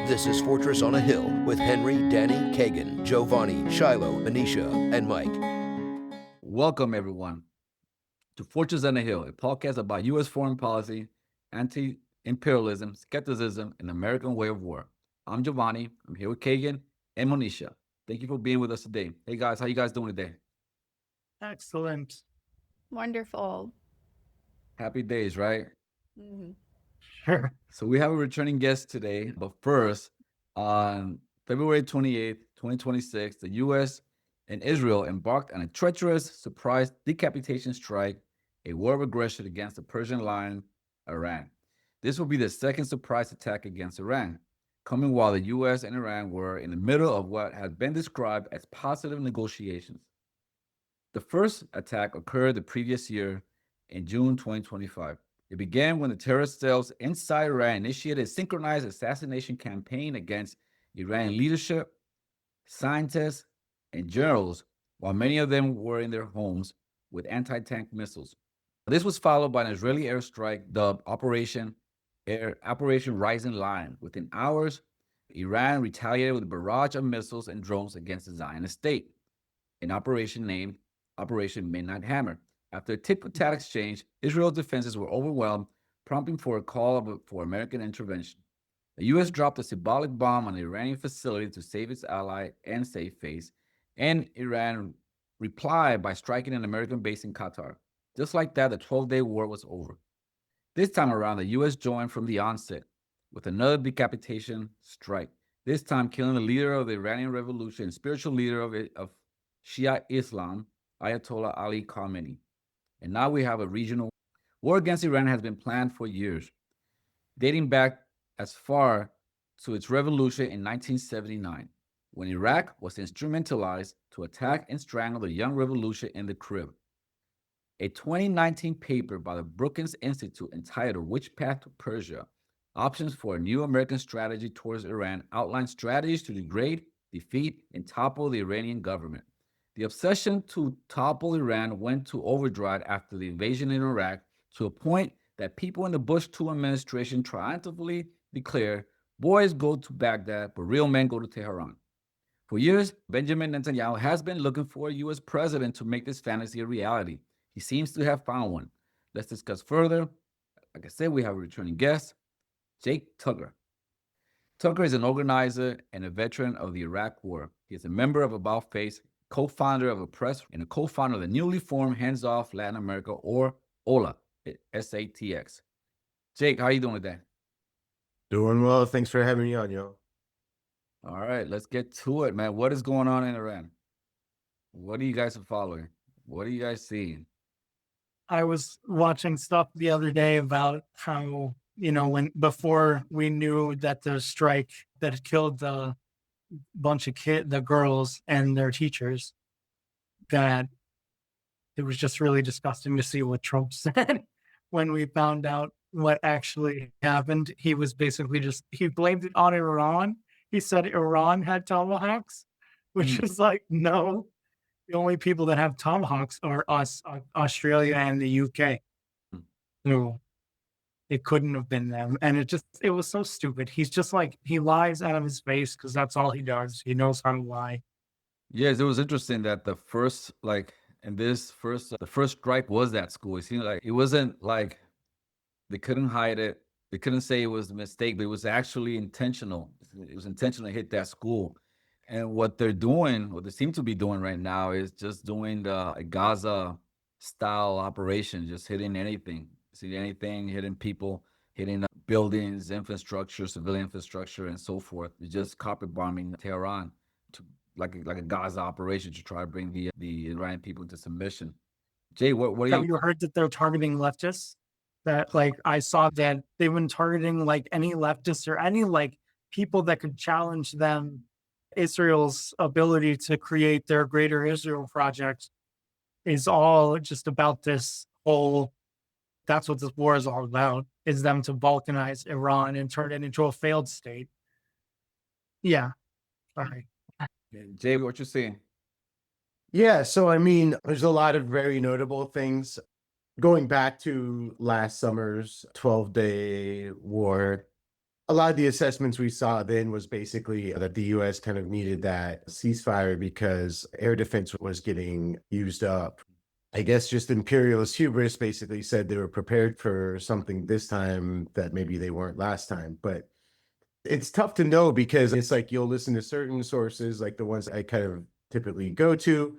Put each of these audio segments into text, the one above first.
This is Fortress on a Hill with Henry, Danny, Keagan, Jovanni, Shiloh, Monisha, and Mike. Welcome, everyone, to Fortress on a Hill, a podcast about U.S. foreign policy, anti-imperialism, skepticism, and the American way of war. I'm Jovanni. I'm here with Keagan and Monisha. Thank you for being with us today. Hey, guys, how you guys doing today? Excellent. Wonderful. Happy days, right? Mm-hmm. Sure. So we have a returning guest today, but first, on February 28th, 2026, the U.S. and Israel embarked on a treacherous surprise decapitation strike, a war of aggression against the Persian line, Iran. This will be the second surprise attack against Iran, coming while the U.S. and Iran were in the middle of what has been described as positive negotiations. The first attack occurred the previous year in June 2025. It began when the terrorist cells inside Iran initiated a synchronized assassination campaign against Iranian leadership, scientists, and generals, while many of them were in their homes with anti-tank missiles. This was followed by an Israeli airstrike dubbed Operation Rising Lion. Within hours, Iran retaliated with a barrage of missiles and drones against the Zionist state, an operation named Operation Midnight Hammer. After a tit-for-tat exchange, Israel's defenses were overwhelmed, prompting for a call for American intervention. The U.S. dropped a symbolic bomb on an Iranian facility to save its ally and save face, and Iran replied by striking an American base in Qatar. Just like that, the 12-day war was over. This time around, the U.S. joined from the onset with another decapitation strike, this time killing the leader of the Iranian revolution and spiritual leader of Shia Islam, Ayatollah Ali Khamenei. And now we have a regional war against Iran has been planned for years, dating back as far to its revolution in 1979, when Iraq was instrumentalized to attack and strangle the young revolution in the Carib. A 2019 paper by the Brookings Institute entitled Which Path to Persia? Options for a New American Strategy Towards Iran outlines strategies to degrade, defeat, and topple the Iranian government. The obsession to topple Iran went to overdrive after the invasion in Iraq, to a point that people in the Bush II administration triumphantly declared, boys go to Baghdad, but real men go to Tehran. For years, Benjamin Netanyahu has been looking for a U.S. president to make this fantasy a reality. He seems to have found one. Let's discuss further. Like I said, we have a returning guest, Jake Tucker. Tucker is an organizer and a veteran of the Iraq War. He is a member of About Face, co-founder of a press, and a co-founder of the newly formed Hands Off Latin America, or OLA, SATX. Jake, how are you doing today? Doing well. Thanks for having me on, yo. All right, let's get to it, man. What is going on in Iran? What are you guys following? What are you guys seeing? I was watching stuff the other day about how, before we knew that the strike that had killed the bunch of the girls and their teachers, that it was just really disgusting to see what Trump said when we found out what actually happened. He was basically he blamed it on Iran. He said Iran had tomahawks, which is like, no, the only people that have tomahawks are us, Australia and the UK. So it couldn't have been them. And it was so stupid. He's just like, he lies out of his face because that's all he does. He knows how to lie. Yes, it was interesting that the first strike was that school. It seemed like it wasn't like they couldn't hide it. They couldn't say it was a mistake, but it was actually intentional. It was intentional to hit that school. And what they seem to be doing right now is just doing a Gaza-style operation, just hitting anything. Hitting people, hitting buildings, infrastructure, civilian infrastructure, and so forth. It's just carpet bombing Tehran, like a Gaza operation to try to bring the Iranian people into submission. Jay, what Have you heard that they're targeting leftists? That I saw that they've been targeting any leftists or any people that could challenge them, Israel's ability to create their Greater Israel project is all just about this whole. That's what this war is all about, is them to balkanize Iran and turn it into a failed state. Yeah. All right. Jay, what you seeing? Yeah, so there's a lot of very notable things. Going back to last summer's 12-day war, A lot of the assessments we saw then was basically that the US kind of needed that ceasefire because air defense was getting used up. I guess just imperialist hubris basically said they were prepared for something this time that maybe they weren't last time. But it's tough to know because it's like you'll listen to certain sources, like the ones I kind of typically go to,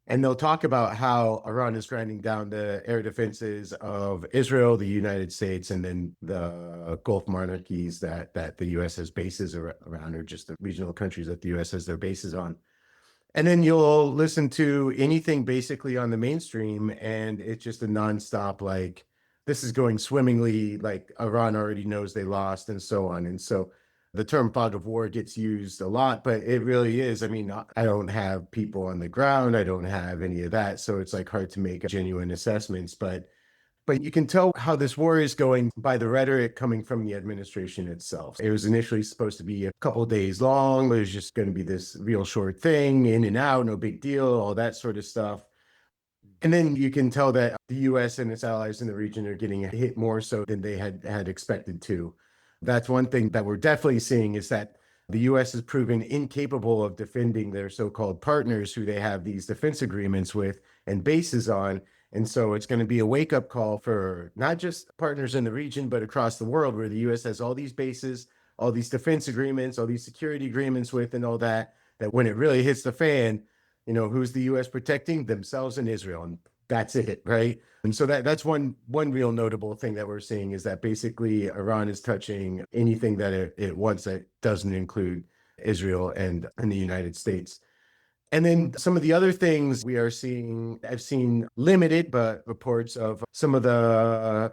and they'll talk about how Iran is grinding down the air defenses of Israel, the United States, and then the Gulf monarchies that the US has bases around, or just the regional countries that the US has their bases on. And then you'll listen to anything basically on the mainstream, and it's just a nonstop, like, this is going swimmingly, like Iran already knows they lost, and so on. And so the term fog of war gets used a lot, but it really is. I mean, I don't have people on the ground, I don't have any of that. So it's like hard to make genuine assessments. But you can tell how this war is going by the rhetoric coming from the administration itself. It was initially supposed to be a couple of days long. It was just going to be this real short thing, in and out, no big deal, all that sort of stuff. And then you can tell that the US and its allies in the region are getting hit more so than they had expected to. That's one thing that we're definitely seeing, is that the US has proven incapable of defending their so-called partners who they have these defense agreements with and bases on. And so it's going to be a wake-up call for not just partners in the region, but across the world, where the US has all these bases, all these defense agreements, all these security agreements with, and all that when it really hits the fan, who's the US protecting? Themselves and Israel. And that's it, right? And so that's one real notable thing that we're seeing, is that basically Iran is touching anything that it wants that doesn't include Israel and the United States. And then some of the other things we are seeing, I've seen limited, but reports of some of the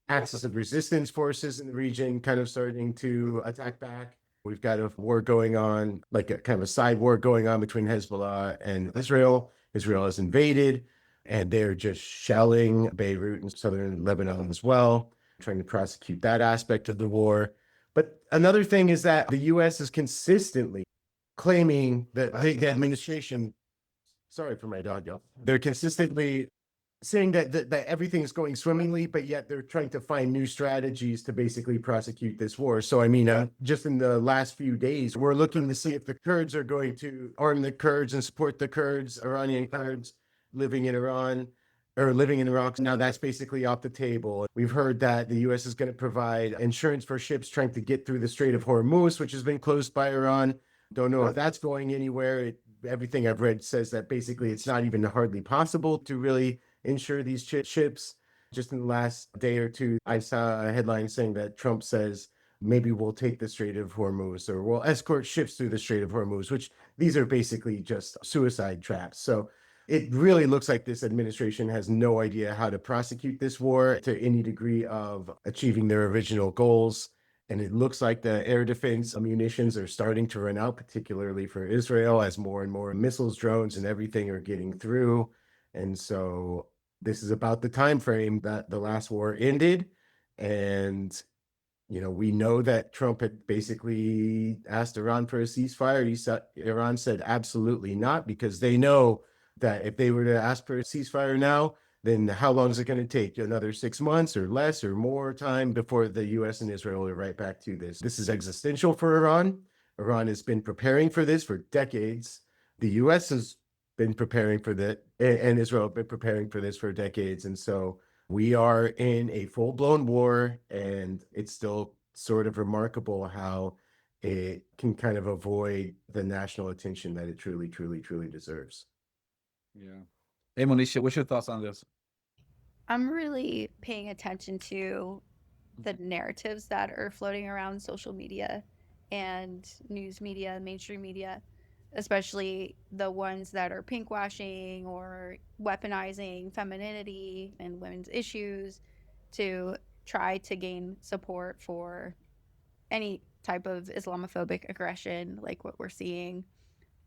axis of resistance forces in the region kind of starting to attack back. We've got a war going on, like a kind of a side war going on between Hezbollah and Israel. Israel has invaded, and they're just shelling Beirut and southern Lebanon as well, trying to prosecute that aspect of the war. But another thing is that the US is consistently claiming that the administration, sorry for my dog, y'all, they're consistently saying that everything is going swimmingly, but yet they're trying to find new strategies to basically prosecute this war. So, I mean, just in the last few days, we're looking to see if the Kurds are going to arm the Kurds and support the Kurds, Iranian Kurds living in Iran or living in Iraq. Now that's basically off the table. We've heard that the US is going to provide insurance for ships trying to get through the Strait of Hormuz, which has been closed by Iran. Don't know if that's going anywhere. Everything I've read says that basically it's not even hardly possible to really insure these ships. Just in the last day or two, I saw a headline saying that Trump says maybe we'll take the Strait of Hormuz, or we'll escort ships through the Strait of Hormuz, which these are basically just suicide traps. So it really looks like this administration has no idea how to prosecute this war to any degree of achieving their original goals. And it looks like the air defense munitions are starting to run out, particularly for Israel, as more and more missiles, drones, and everything are getting through. And so this is about the time frame that the last war ended. And, we know that Trump had basically asked Iran for a ceasefire. Iran said absolutely not, because they know that if they were to ask for a ceasefire now, then how long is it going to take? Another 6 months or less or more time before the US and Israel are right back to this. This is existential for Iran. Iran has been preparing for this for decades. The US has been preparing for that, and Israel have been preparing for this for decades. And so we are in a full-blown war, and it's still sort of remarkable how it can kind of avoid the national attention that it truly, truly, truly deserves. Yeah. Hey, Monisha, what's your thoughts on this? I'm really paying attention to the narratives that are floating around social media and news media, mainstream media, especially the ones that are pinkwashing or weaponizing femininity and women's issues to try to gain support for any type of Islamophobic aggression, like what we're seeing.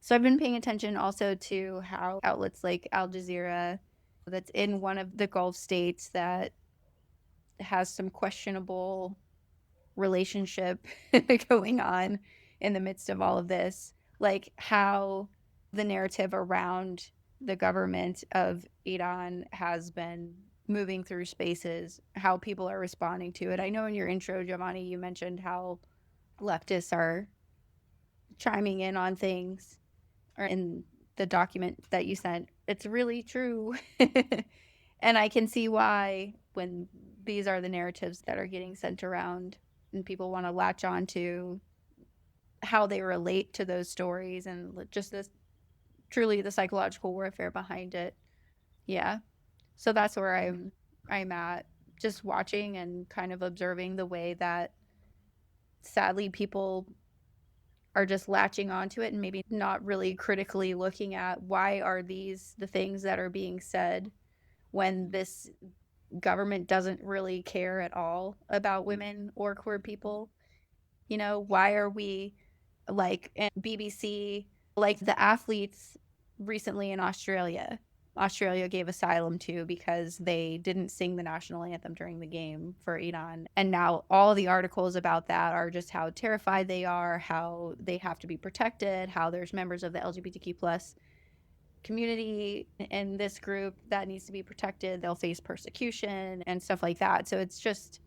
So I've been paying attention also to how outlets like Al Jazeera, that's in one of the Gulf states that has some questionable relationship going on in the midst of all of this, like how the narrative around the government of Iran has been moving through spaces, how people are responding to it. I know in your intro, Jovanni, you mentioned how leftists are chiming in on things, or in the document that you sent. It's really true. And I can see why, when these are the narratives that are getting sent around and people want to latch on to how they relate to those stories and just this truly the psychological warfare behind it. Yeah. So that's where I'm at, just watching and kind of observing the way that sadly people are just latching onto it and maybe not really critically looking at why are these the things that are being said when this government doesn't really care at all about women or queer people. You know, why are we like in BBC, like the athletes recently in Australia gave asylum to because they didn't sing the national anthem during the game for Iran. And now all the articles about that are just how terrified they are, how they have to be protected, how there's members of the LGBTQ plus community in this group that needs to be protected. They'll face persecution and stuff like that. So it's just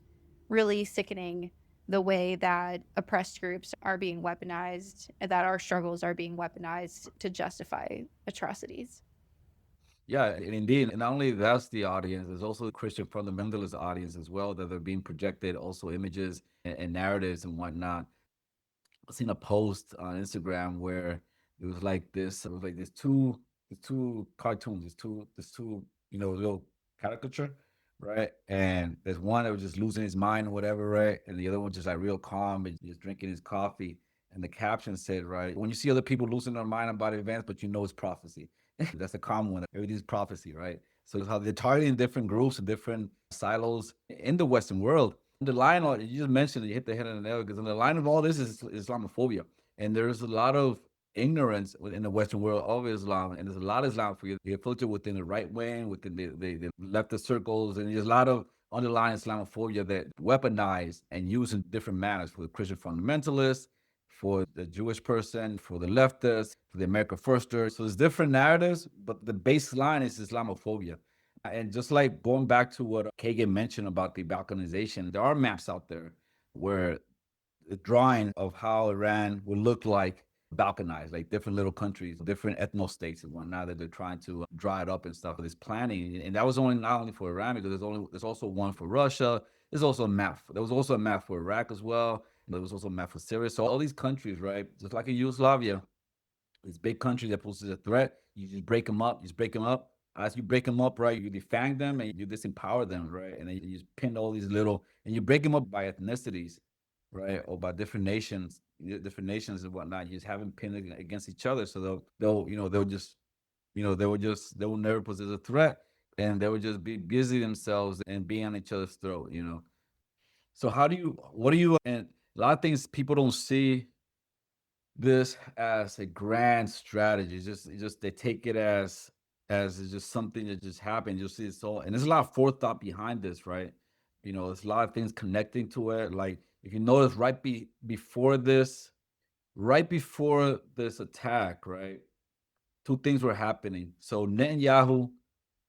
really sickening the way that oppressed groups are being weaponized, that our struggles are being weaponized to justify atrocities. Yeah, and indeed, and not only that's the audience, there's also the Christian fundamentalist audience as well that are being projected, also images and narratives and whatnot. I seen a post on Instagram where it was like this. It was like these two cartoons, these two, little caricature, right? And there's one that was just losing his mind or whatever, right? And the other one just like real calm and just drinking his coffee. And the caption said, right, when you see other people losing their mind about events, but you know it's prophecy. That's a common one. Everything's prophecy, right? So it's how they're targeting different groups and different silos in the Western world. The line, you just mentioned, you hit the head on the nail, because on the line of all this is Islamophobia. And there's a lot of ignorance in the Western world of Islam, and there's a lot of Islamophobia. They filter within the right wing, within the leftist circles, and there's a lot of underlying Islamophobia that weaponize and use in different manners for the Christian fundamentalists, for the Jewish person, for the leftists, for the America Firsters. So there's different narratives, but the baseline is Islamophobia. And just like going back to what Keagan mentioned about the balkanization, there are maps out there where the drawing of how Iran would look like balkanized, like different little countries, different ethno states and whatnot that they're trying to draw it up and stuff. This planning, and that was only not only for Iran, because there's also one for Russia. There's also a map. There was also a map for Iraq as well. There was also a map for Syria. So all these countries, right, just like in Yugoslavia, these big countries that poses a threat, you just break them up. You just break them up. As you break them up, right, you defang them and you disempower them, right? And then you just pin all these little, and you break them up by ethnicities, right, or by different nations and whatnot. You just have them pinned against each other, so they'll just, they will never pose as a threat, and they will just be busy themselves and be on each other's throat. So what do you, and a lot of things people don't see this as a grand strategy. It's just they take it as it's just something that just happened. You'll see it, so, and there's a lot of forethought behind this, right? There's a lot of things connecting to it. Like if you notice, right before this attack, right, two things were happening. So Netanyahu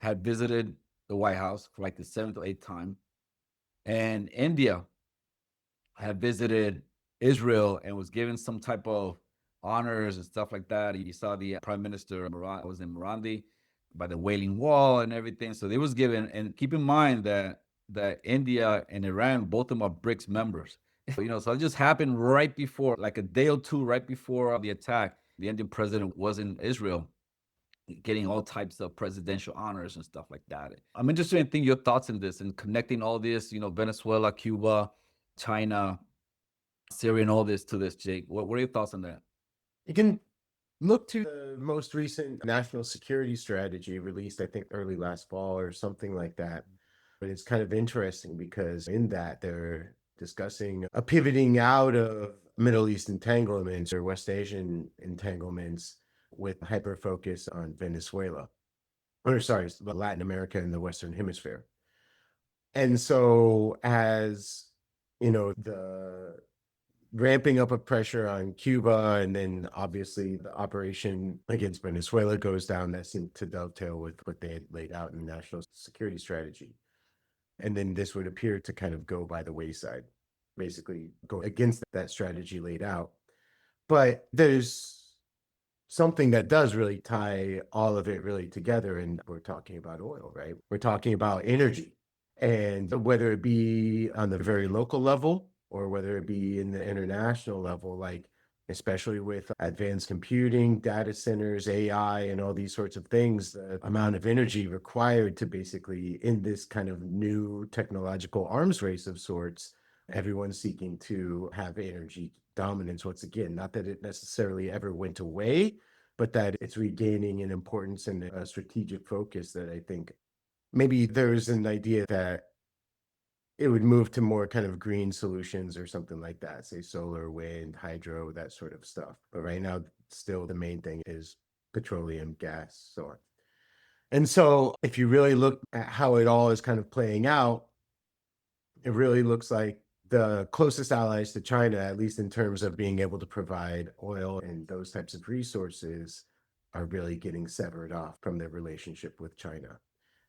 had visited the White House for like the seventh or eighth time, and India had visited Israel and was given some type of honors and stuff like that. You saw the prime minister was in Morandi by the Wailing Wall and everything. So they was given, and keep in mind that India and Iran, both of them are BRICS members. So it just happened right before, like a day or two right before the attack. The Indian president was in Israel, getting all types of presidential honors and stuff like that. I'm interested in your thoughts on this and connecting all this, Venezuela, Cuba, China, Syria, and all this to this, Jake. What are your thoughts on that? You can look to the most recent national security strategy released, I think, early last fall or something like that. But it's kind of interesting because in that they're discussing a pivoting out of Middle East entanglements or West Asian entanglements with hyper focus on Venezuela, or sorry, Latin America and the Western Hemisphere. And so as the ramping up of pressure on Cuba, and then obviously the operation against Venezuela goes down, that seemed to dovetail with what they had laid out in the national security strategy. And then this would appear to kind of go by the wayside. basically go against that strategy laid out. But there's something that does really tie all of it really together. And we're talking about oil, right? We're talking about energy. And whether it be on the very local level or whether it be in the international level, like especially with advanced computing, data centers, AI, and all these sorts of things, the amount of energy required to basically, in this kind of new technological arms race of sorts, everyone's seeking to have energy dominance once again. Not that it necessarily ever went away, but that it's regaining an importance and a strategic focus that I think maybe there's an idea that it would move to more kind of green solutions or something like that, say solar, wind, hydro, that sort of stuff. But right now, still the main thing is petroleum, gas, so on. And so if you really look at how it all is kind of playing out, it really looks like the closest allies to China, at least in terms of being able to provide oil and those types of resources, are really getting severed off from their relationship with China.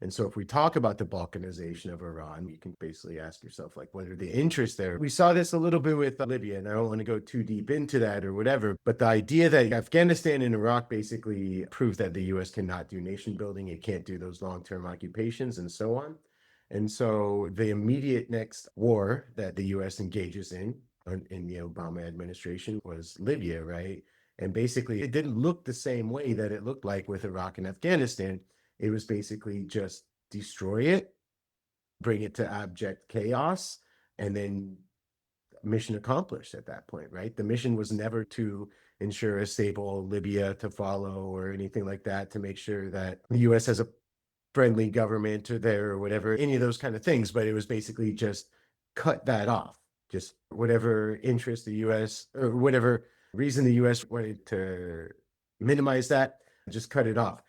And so if we talk about the balkanization of Iran, you can basically ask yourself, like, what are the interests there? We saw this a little bit with Libya, and I don't want to go too deep into that or whatever, but the idea that Afghanistan and Iraq basically proved that the US cannot do nation building, it can't do those long-term occupations and so on. And so the immediate next war that the US engages in the Obama administration was Libya, right? And basically it didn't look the same way that it looked like with Iraq and Afghanistan. It was basically just destroy it, bring it to abject chaos, and then mission accomplished at that point, right? The mission was never to ensure a stable Libya to follow or anything like that, to make sure that the US has a friendly government or there or whatever, any of those kind of things. But it was basically just cut that off, just whatever interest the US or whatever reason the US wanted to minimize that, just cut it off.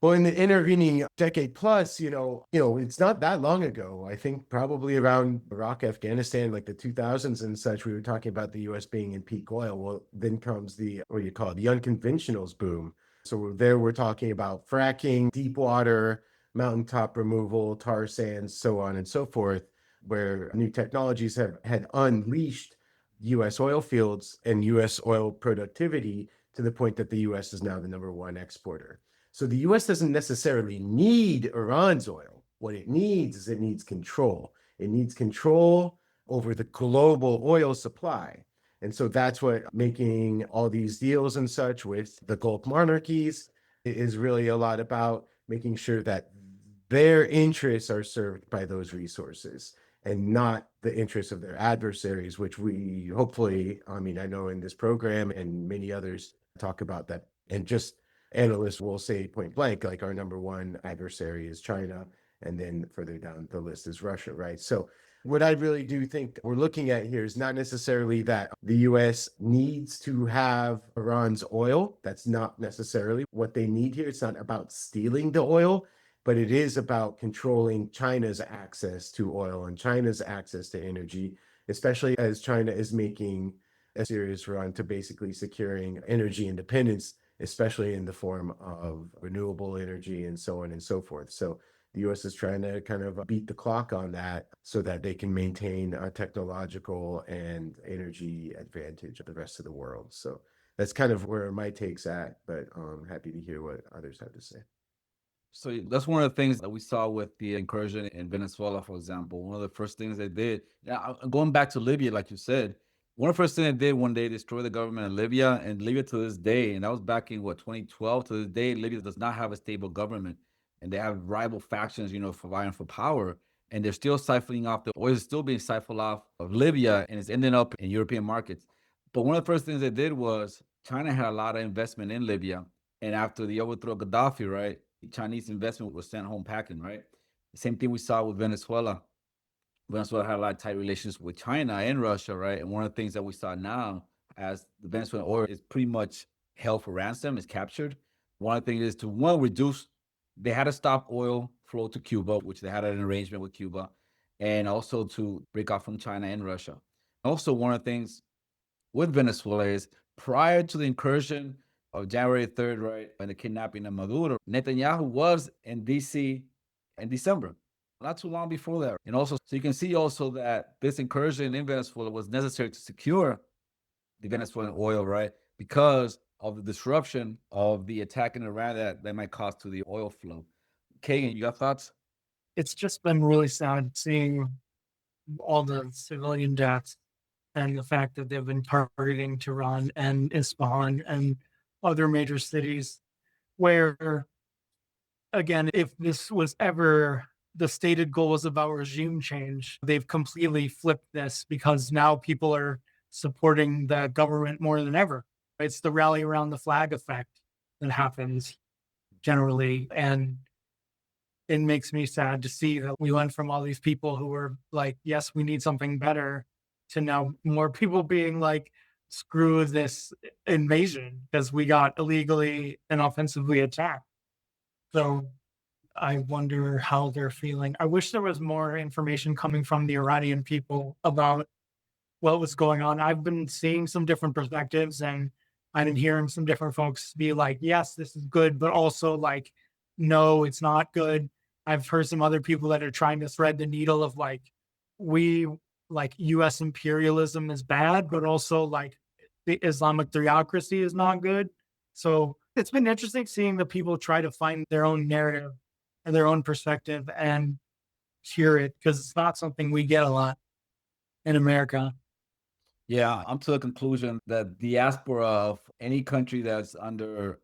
Well, in the intervening decade plus, it's not that long ago. I think probably around Iraq, Afghanistan, like the 2000s and such, we were talking about the US being in peak oil. Well, then comes the unconventionals boom. So there we're talking about fracking, deep water, mountaintop removal, tar sands, so on and so forth, where new technologies had unleashed US oil fields and US oil productivity to the point that the US is now the #1 exporter. So the US doesn't necessarily need Iran's oil. What it needs control. It needs control over the global oil supply. And so that's what making all these deals and such with the Gulf monarchies is really a lot about, making sure that their interests are served by those resources and not the interests of their adversaries, which we hopefully, I know in this program and many others talk about that. And just analysts will say point blank, like, our #1 adversary is China, and then further down the list is Russia, right? So what I really do think we're looking at here is not necessarily that the US needs to have Iran's oil. That's not necessarily what they need here. It's not about stealing the oil, but it is about controlling China's access to oil and China's access to energy, especially as China is making a serious run to basically securing energy independence, especially in the form of renewable energy and so on and so forth. So the US is trying to kind of beat the clock on that so that they can maintain a technological and energy advantage of the rest of the world. So that's kind of where my take's at, but I'm happy to hear what others have to say. So that's one of the things that we saw with the incursion in Venezuela, for example. One of the first things they did, going back to Libya, like you said, one of the first things they did when they destroyed the government in Libya, and Libya to this day, and that was back in 2012, to this day, Libya does not have a stable government. And they have rival factions, vying for power. And they're still siphoning off the oil is still being siphoned off of Libya, and it's ending up in European markets. But one of the first things they did was China had a lot of investment in Libya. And after the overthrow of Gaddafi, right, Chinese investment was sent home packing, right? The same thing we saw with Venezuela. Venezuela had a lot of tight relations with China and Russia, right? And one of the things that we saw now, as the Venezuelan oil is pretty much held for ransom, is captured. One of the things is to reduce. They had to stop oil flow to Cuba, which they had an arrangement with Cuba, and also to break off from China and Russia. Also, one of the things with Venezuela is, prior to the incursion of January 3rd, right, and the kidnapping of Maduro, Netanyahu was in DC in December. not too long before that. And also, so you can see also that this incursion in Venezuela was necessary to secure the Venezuelan oil, right? Because of the disruption of the attack in Iran that might cause to the oil flow. Keagan, you got thoughts? It's just been really sad seeing all the civilian deaths and the fact that they've been targeting Tehran and Isfahan and other major cities where, again, if this was ever the stated goal was about regime change, they've completely flipped this because now people are supporting the government more than ever. It's the rally around the flag effect that happens generally. And it makes me sad to see that we went from all these people who were like, yes, we need something better, to now more people being like, screw this invasion because we got illegally and offensively attacked. So I wonder how they're feeling. I wish there was more information coming from the Iranian people about what was going on. I've been seeing some different perspectives, and I've been hearing some different folks be like, yes, this is good, but also like, no, it's not good. I've heard some other people that are trying to thread the needle of like, we like US imperialism is bad, but also like the Islamic theocracy is not good. So it's been interesting seeing the people try to find their own narrative and their own perspective and hear it, because it's not something we get a lot in America. Yeah, I'm to the conclusion that diaspora of any country that's a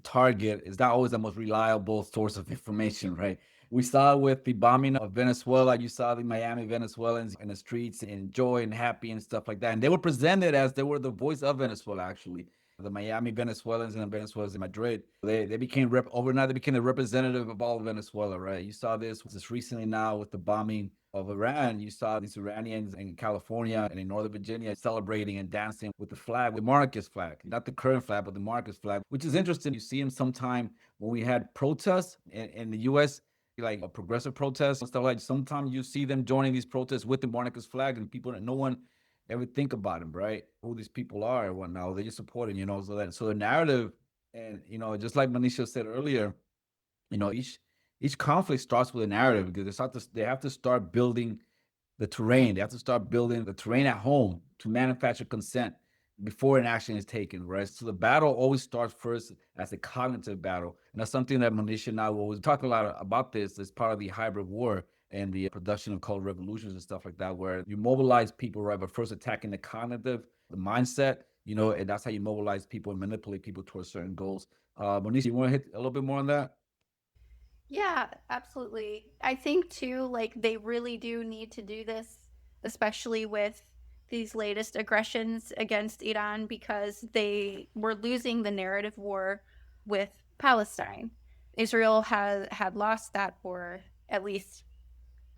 target is not always the most reliable source of information, right? We saw with the bombing of Venezuela, you saw the Miami Venezuelans in the streets and joy and happy and stuff like that. And they were presented as they were the voice of Venezuela, actually. The Miami Venezuelans and the Venezuelans in Madrid, they became overnight, they became the representative of all of Venezuela, right? You saw this just recently now with the bombing of Iran. You saw these Iranians in California and in Northern Virginia celebrating and dancing with the flag, the monarchist flag, not the current flag, but the monarchist flag, which is interesting. You see them sometime when we had protests in the US, like a progressive protest and stuff like that. Sometimes you see them joining these protests with the monarchist flag, and people that no one ever think about them, right? Who these people are and whatnot. They just supporting, so the narrative, and just like Monisha said earlier, each conflict starts with a narrative because they have to start building the terrain. They have to start building the terrain at home to manufacture consent before an action is taken, right? So the battle always starts first as a cognitive battle. And that's something that Monisha and I will always talk a lot about this as part of the hybrid war and the production of called revolutions and stuff like that, where you mobilize people, right? But first attacking the cognitive, the mindset, and that's how you mobilize people and manipulate people towards certain goals. Monisha, you want to hit a little bit more on that? Yeah, absolutely. I think too, like they really do need to do this, especially with these latest aggressions against Iran, because they were losing the narrative war with Palestine. Israel had lost that war, at least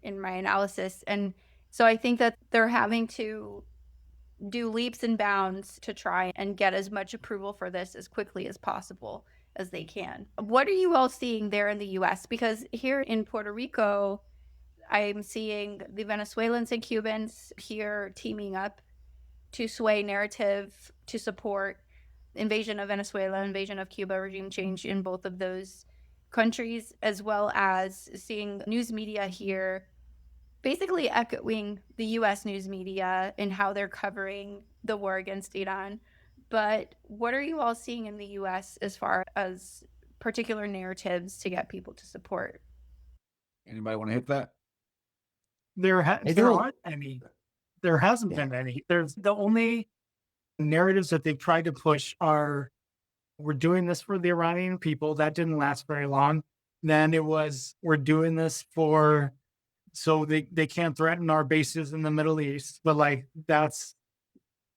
in my analysis. And so I think that they're having to do leaps and bounds to try and get as much approval for this as quickly as possible as they can. What are you all seeing there in the US? Because here in Puerto Rico, I'm seeing the Venezuelans and Cubans here teaming up to sway narrative to support invasion of Venezuela, invasion of Cuba, regime change in both of those countries, as well as seeing news media here basically echoing the US news media and how they're covering the war against Iran. But what are you all seeing in the US as far as particular narratives to get people to support? Anybody want to hit that? There I there don't. aren't any. There hasn't Yeah. been any. There's the only narratives that they've tried to push are, we're doing this for the Iranian people. That didn't last very long. Then it was, we're doing this for so they can't threaten our bases in the Middle East. But like that's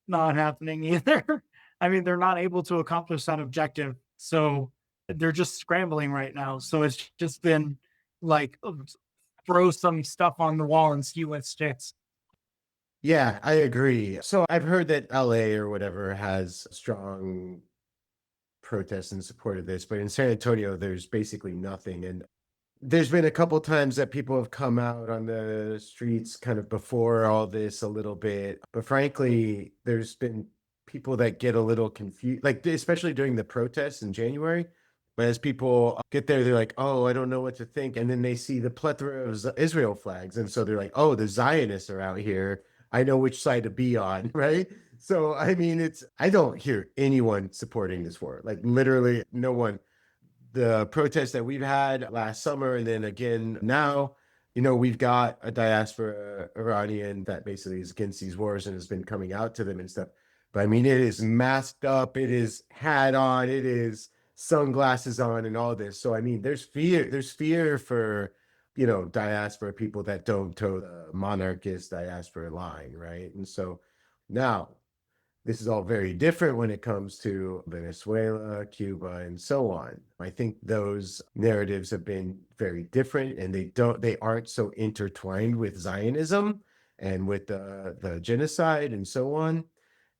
not happening either. I mean, they're not able to accomplish that objective. So they're just scrambling right now. So it's just been like, throw some stuff on the wall and see what sticks. Yeah, I agree. So I've heard that LA or whatever has strong protests in support of this, but in San Antonio, there's basically nothing. And there's been a couple times that people have come out on the streets kind of before all this a little bit. But frankly, there's been people that get a little confused, like especially during the protests in January. But as people get there, they're like, oh, I don't know what to think. And then they see the plethora of Israel flags. And so they're like, oh, the Zionists are out here. I know which side to be on, right? So, I mean, I don't hear anyone supporting this war. Like, literally, no one. The protests that we've had last summer and then again now, we've got a diaspora Iranian that basically is against these wars and has been coming out to them and stuff. But I mean, it is masked up, it is hat on, it is sunglasses on and all this. So I mean, there's fear for, diaspora people that don't toe the monarchist diaspora line, right? And so now this is all very different when it comes to Venezuela, Cuba, and so on. I think those narratives have been very different, and they aren't so intertwined with Zionism and with the genocide and so on.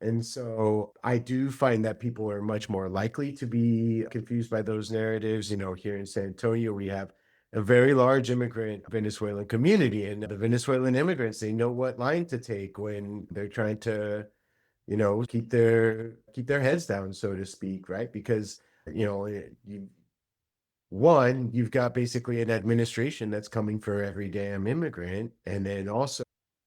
And so I do find that people are much more likely to be confused by those narratives. Here in San Antonio, we have a very large immigrant Venezuelan community, and the Venezuelan immigrants, they know what line to take when they're trying to keep their heads down, so to speak, right? Because you've got basically an administration that's coming for every damn immigrant, and then also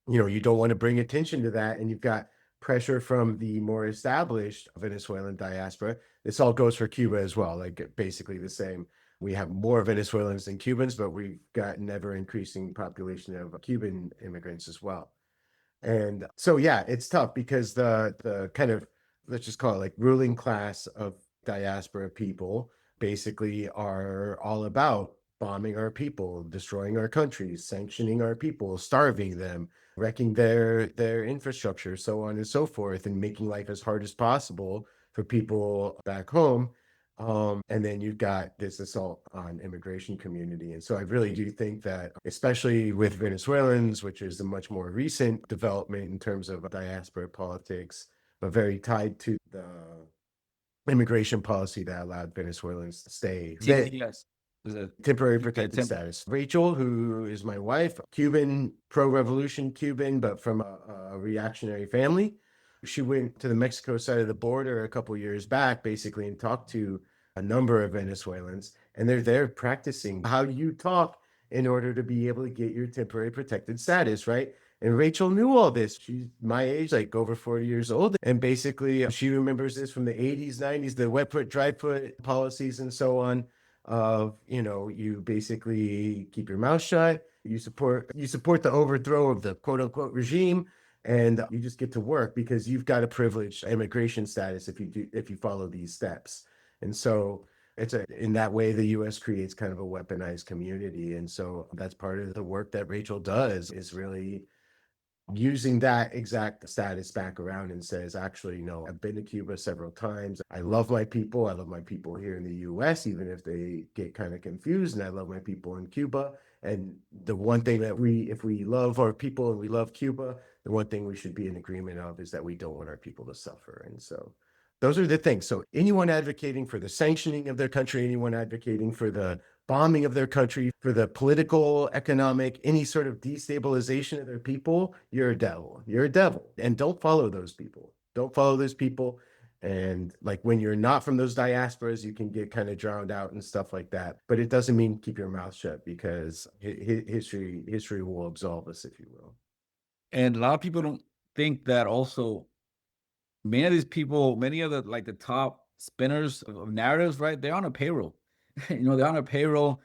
you don't want to bring attention to that, and you've got pressure from the more established Venezuelan diaspora. This all goes for Cuba as well, like basically the same. We have more Venezuelans than Cubans, but we've got an ever increasing population of Cuban immigrants as well. And so, yeah, it's tough because the kind of, let's just call it like ruling class of diaspora people basically are all about bombing our people, destroying our countries, sanctioning our people, starving them, wrecking their infrastructure, so on and so forth, and making life as hard as possible for people back home. And then you've got this assault on immigration community. And so I really do think that, especially with Venezuelans, which is a much more recent development in terms of diaspora politics, but very tied to the immigration policy that allowed Venezuelans to stay. Yes. Temporary protected status. Rachel, who is my wife, Cuban, pro-revolution Cuban, but from a reactionary family. She went to the Mexico side of the border a couple years back, basically, and talked to a number of Venezuelans, and they're there practicing how you talk in order to be able to get your temporary protected status, right? And Rachel knew all this. She's my age, like over 40 years old. And basically, she remembers this from the 80s, 90s, the wet foot, dry foot policies and so on. Of you basically keep your mouth shut, you support the overthrow of the quote unquote regime, and you just get to work because you've got a privileged immigration status if you follow these steps. And so in that way the US creates kind of a weaponized community. And so that's part of the work that Rachel does, is really using that exact status back around and says, actually, no, I've been to Cuba several times. I love my people. I love my people here in the US, even if they get kind of confused. And I love my people in Cuba. And the one thing that if we love our people and we love Cuba, the one thing we should be in agreement of is that we don't want our people to suffer. And so those are the things. So anyone advocating for the sanctioning of their country, anyone advocating for the bombing of their country, for the political, economic, any sort of destabilization of their people, you're a devil. You're a devil. And don't follow those people. Don't follow those people. And like when you're not from those diasporas, you can get kind of drowned out and stuff like that. But it doesn't mean keep your mouth shut, because history will absolve us, if you will. And a lot of people don't think that also many of these people, many of the top spinners of narratives, right? They're on a payroll. They're on a payroll.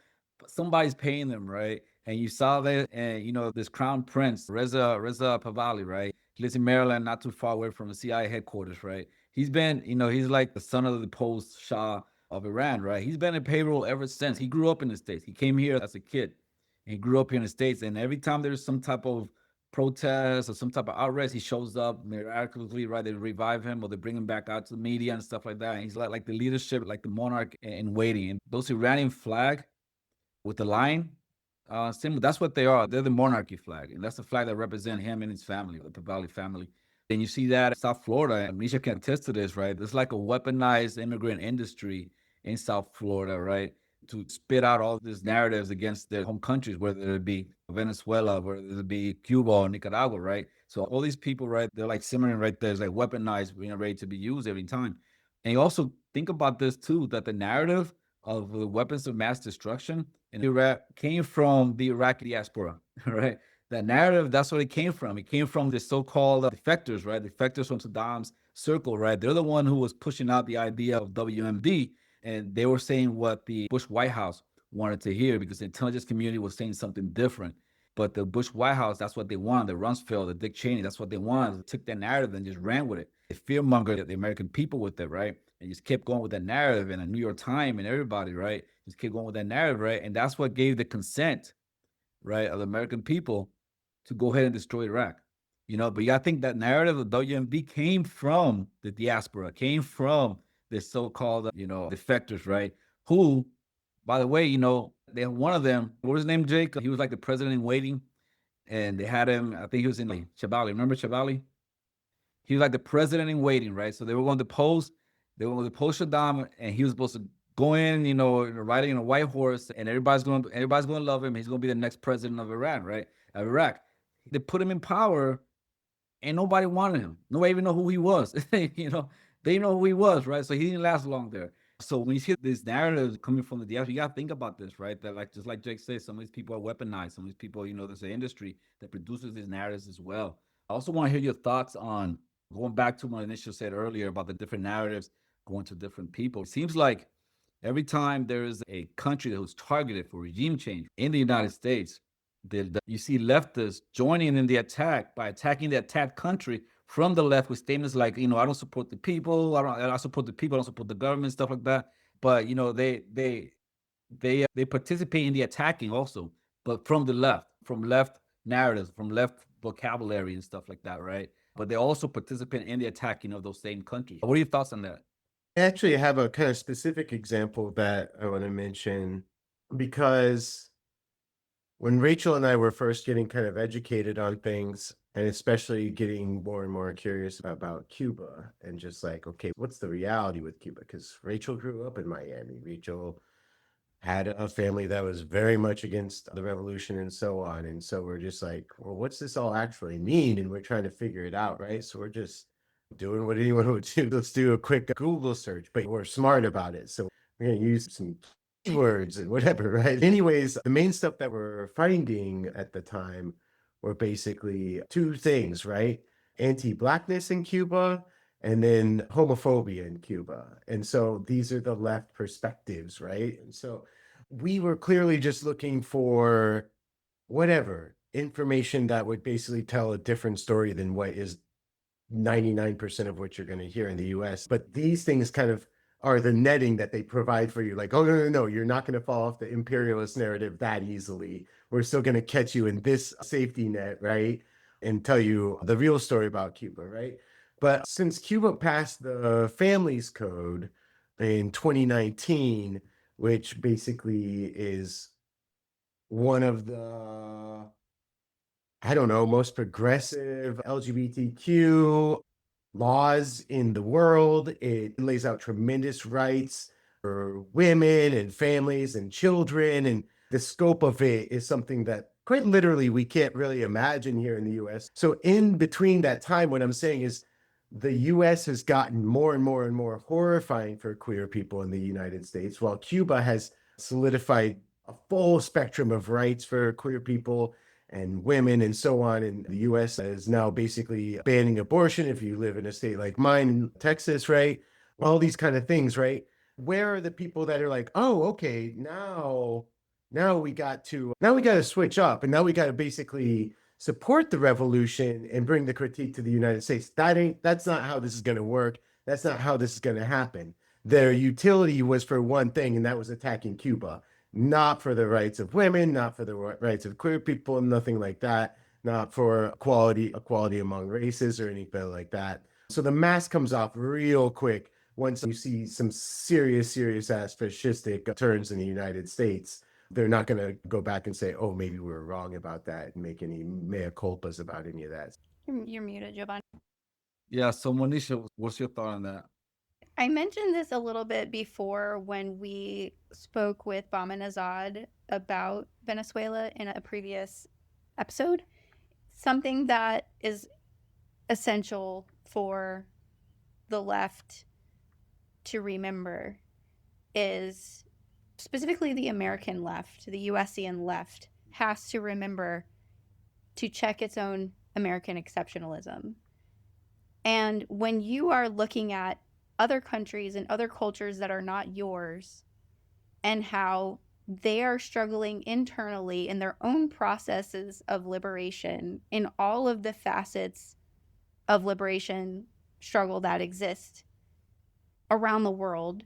Somebody's paying them, right? And you saw that, and this crown prince, Reza Pahlavi, right? He lives in Maryland, not too far away from the CIA headquarters, right? He's been, he's like the son of the deposed Shah of Iran, right? He's been in payroll ever since. He grew up in the States. He came here as a kid. And he grew up here in the States. And every time there's some type of protest or some type of outrage, he shows up miraculously, right? They revive him or they bring him back out to the media and stuff like that. And he's like the leadership, like the monarch in waiting. And those Iranian flag with the lion symbol, that's what they are. They're the monarchy flag. And that's the flag that represents him and his family, the Pahlavi family. And you see that in South Florida, and Monisha can attest to this, right? There's like a weaponized immigrant industry in South Florida, right? To spit out all these narratives against their home countries, whether it be Venezuela, whether it be Cuba or Nicaragua, right? So all these people, right, they're like simmering right there. It's like weaponized, ready to be used every time. And you also think about this too, that the narrative of the weapons of mass destruction in Iraq came from the Iraqi diaspora, right? That narrative, that's where it came from. It came from the so-called defectors, right? Defectors from Saddam's circle, right? They're the one who was pushing out the idea of WMD, and they were saying what the Bush White House wanted to hear because the intelligence community was saying something different. But the Bush White House, that's what they wanted. The Rumsfeld, the Dick Cheney, that's what they wanted. They took that narrative and just ran with it. They fearmongered the American people with it, right? And just kept going with that narrative, and the New York Times and everybody, right? Just kept going with that narrative, right? And that's what gave the consent, right, of the American people to go ahead and destroy Iraq. But you gotta think that narrative of WMD came from the diaspora, came from the so-called, defectors, right? Who, by the way, they had one of them, what was his name, Jake? He was like the president in waiting, and they had him, I think he was in like Chabali. Remember Chabali? He was like the president in waiting, right? So they were going to depose Saddam, and he was supposed to go in, riding on a white horse, and everybody's going to love him. He's going to be the next president of Iran, right? Of Iraq. They put him in power, and nobody wanted him. Nobody even know who he was. They know who he was, right? So he didn't last long there. So when you see these narratives coming from the diaspora, you got to think about this, right? That just like Jake says, some of these people are weaponized. Some of these people, there's an industry that produces these narratives as well. I also want to hear your thoughts on going back to what Monisha said earlier about the different narratives going to different people. It seems like every time there is a country that was targeted for regime change in the United States, you see leftists joining in the attack by attacking the attacked country from the left with statements like, I don't support the people, I support the people, I don't support the government, stuff like that. But they participate in the attacking also, but from the left, from left narratives, from left vocabulary and stuff like that, right? But they also participate in the attacking of those same countries. What are your thoughts on that? I actually have a kind of specific example that I want to mention because when Rachel and I were first getting kind of educated on things, and especially getting more and more curious about Cuba and just like, okay, what's the reality with Cuba? Because Rachel grew up in Miami. Rachel had a family that was very much against the revolution and so on. And so we're just like, well, what's this all actually mean? And we're trying to figure it out, right? So we're just doing what anyone would do. Let's do a quick Google search, but we're smart about it. So we're going to use some keywords and whatever, right? Anyways, the main stuff that we're finding at the time were basically two things, right? Anti-Blackness in Cuba and then homophobia in Cuba. And so these are the left perspectives, right? And so we were clearly just looking for whatever information that would basically tell a different story than what is 99% of what you're going to hear in the US. But these things kind of are the netting that they provide for you. Like, oh, no, you're not going to fall off the imperialist narrative that easily. We're still going to catch you in this safety net, right? And tell you the real story about Cuba, right? But since Cuba passed the Families Code in 2019, which basically is one of the, I don't know, most progressive LGBTQ laws in the world. It lays out tremendous rights for women and families and children. And the scope of it is something that quite literally we can't really imagine here in the US. So in between that time, what I'm saying is the US has gotten more and more and more horrifying for queer people in the United States, while Cuba has solidified a full spectrum of rights for queer people and women and so on. And the US is now basically banning abortion if you live in a state like mine in Texas, right? All these kind of things, right? Where are the people that are like, oh, okay, now we got to switch up, and now we got to basically support the revolution and bring the critique to the United States. That's not how this is going to work. That's not how this is going to happen. Their utility was for one thing, and that was attacking Cuba. Not for the rights of women, not for the rights of queer people, nothing like that, not for equality among races or anything like that. So the mask comes off real quick once you see some serious ass fascistic turns in the United States. They're not going to go back and say, oh, maybe we were wrong about that and make any mea culpas about any of that. You're muted, Jovanni. Yeah, so Monisha, what's your thought on that? I mentioned this a little bit before when we spoke with Bauman Azad about Venezuela in a previous episode. Something that is essential for the left to remember is specifically the American left, the USian left, has to remember to check its own American exceptionalism. And when you are looking at other countries and other cultures that are not yours and how they are struggling internally in their own processes of liberation, in all of the facets of liberation struggle that exist around the world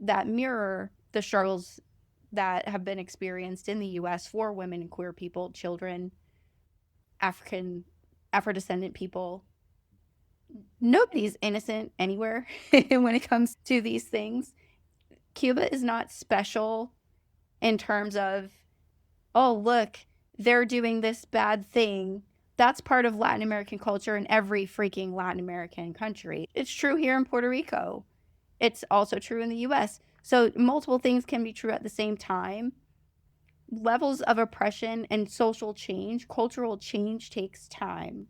that mirror the struggles that have been experienced in the US for women and queer people, children, Afro-descendant people. Nobody's innocent anywhere when it comes to these things. Cuba is not special in terms of, oh, look, they're doing this bad thing. That's part of Latin American culture in every freaking Latin American country. It's true here in Puerto Rico. It's also true in the US. So multiple things can be true at the same time. Levels of oppression and social change, cultural change takes time.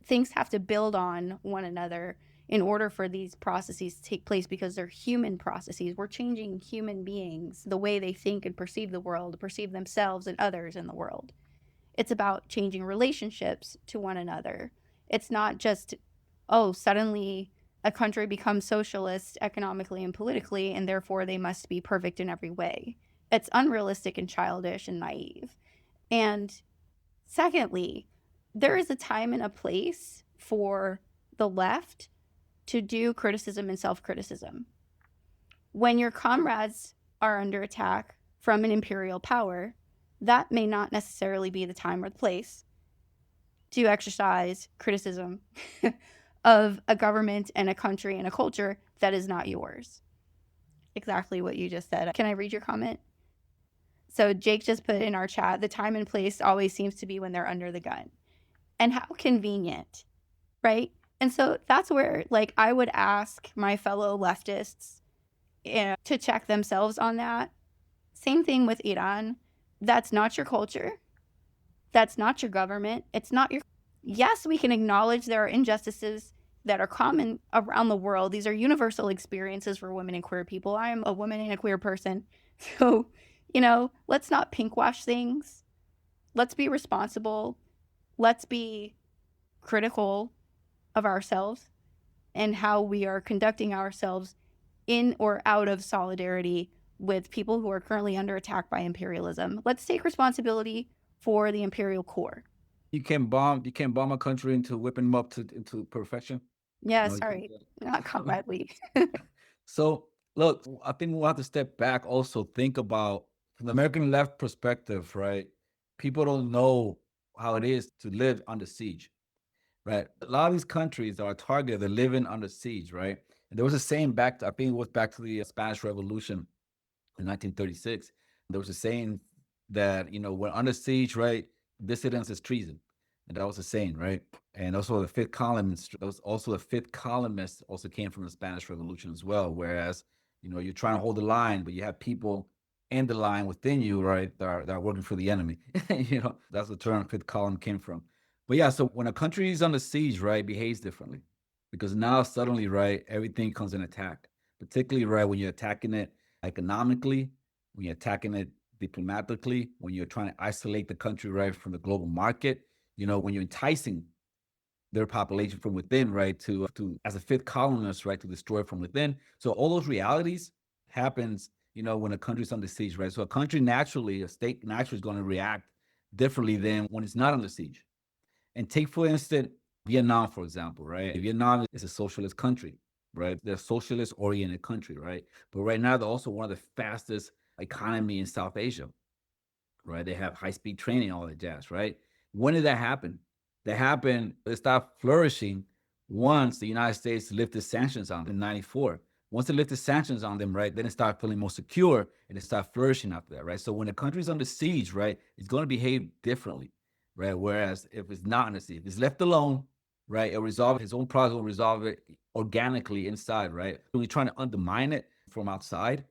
Things have to build on one another in order for these processes to take place because they're human processes. We're changing human beings, the way they think and perceive the world, perceive themselves and others in the world. It's about changing relationships to one another. It's not just, oh, suddenly a country becomes socialist economically and politically, and therefore they must be perfect in every way. It's unrealistic and childish and naive. And secondly, there is a time and a place for the left to do criticism and self-criticism. When your comrades are under attack from an imperial power, that may not necessarily be the time or the place to exercise criticism of a government and a country and a culture that is not yours. Exactly what you just said. Can I read your comment? So Jake just put in our chat, the time and place always seems to be when they're under the gun. And how convenient, right? And so that's where, like, I would ask my fellow leftists to check themselves on that. Same thing with Iran. That's not your culture. That's not your government. It's not your... Yes, we can acknowledge there are injustices that are common around the world. These are universal experiences for women and queer people. I am a woman and a queer person. So, let's not pinkwash things. Let's be responsible. Let's be critical of ourselves and how we are conducting ourselves in or out of solidarity with people who are currently under attack by imperialism. Let's take responsibility for the imperial core. You can't bomb a country into whipping them up into perfection. Yeah, No, sorry, not comradely. So look, I think we'll have to step back, also think about from the American left perspective, right? People don't know how it is to live under siege, right? A lot of these countries that are targeted, they're living under siege, right? And there was a saying back, I think it was back to the Spanish Revolution in 1936. There was a saying that, when under siege, right, dissidence is treason. And that was a saying, right? And also the fifth columnist, also came from the Spanish Revolution as well. Whereas, you're trying to hold the line, but you have people in the line within you, right, that are working for the enemy. That's the term fifth column came from. But yeah, so when a country is under siege, right, behaves differently. Because now suddenly, right, everything comes in attack. Particularly, right, when you're attacking it economically, when you're attacking it diplomatically, when you're trying to isolate the country, right, from the global market, when you're enticing their population from within, right, to as a fifth colonist, right, to destroy from within. So all those realities happens, when a country's under siege, right? So a state naturally is going to react differently than when it's not under siege. And take, for instance, Vietnam, for example, right? Vietnam is a socialist country, right? They're a socialist-oriented country, right? But right now, they're also one of the fastest economy in South Asia, right? They have high-speed training, all that jazz, right? When did that happen? It stopped flourishing once the United States lifted sanctions on them in 94. Once they lifted sanctions on them, right, then it started feeling more secure and it started flourishing after that, right? So when a country's under siege, right, it's going to behave differently, right? Whereas if it's not under siege, if it's left alone, right, it'll resolve his own problem, will resolve it organically inside, right? When you're trying to undermine it from outside,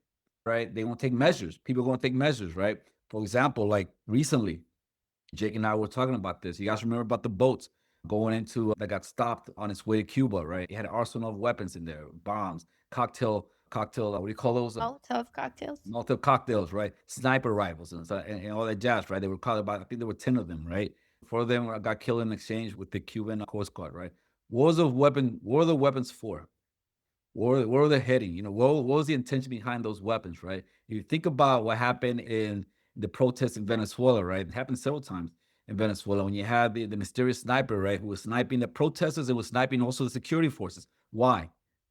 right, they won't take measures. People are going to take measures, right? For example, like recently, Jake and I were talking about this. You guys remember about the boats going into that got stopped on its way to Cuba, right? It had an arsenal of weapons in there, bombs, cocktail cocktail, what do you call those? Molotov cocktails. Molotov cocktails, right? Sniper rifles and all that jazz, right? They were called about, I think there were 10 of them, right? 4 of them got killed in exchange with the Cuban Coast Guard, right? What was the weapon? What were the weapons for? Where are they heading? You know, what was the intention behind those weapons, right? You think about what happened in the protests in Venezuela, right? It happened several times in Venezuela when you had the mysterious sniper, right, who was sniping the protesters and was sniping also the security forces. Why?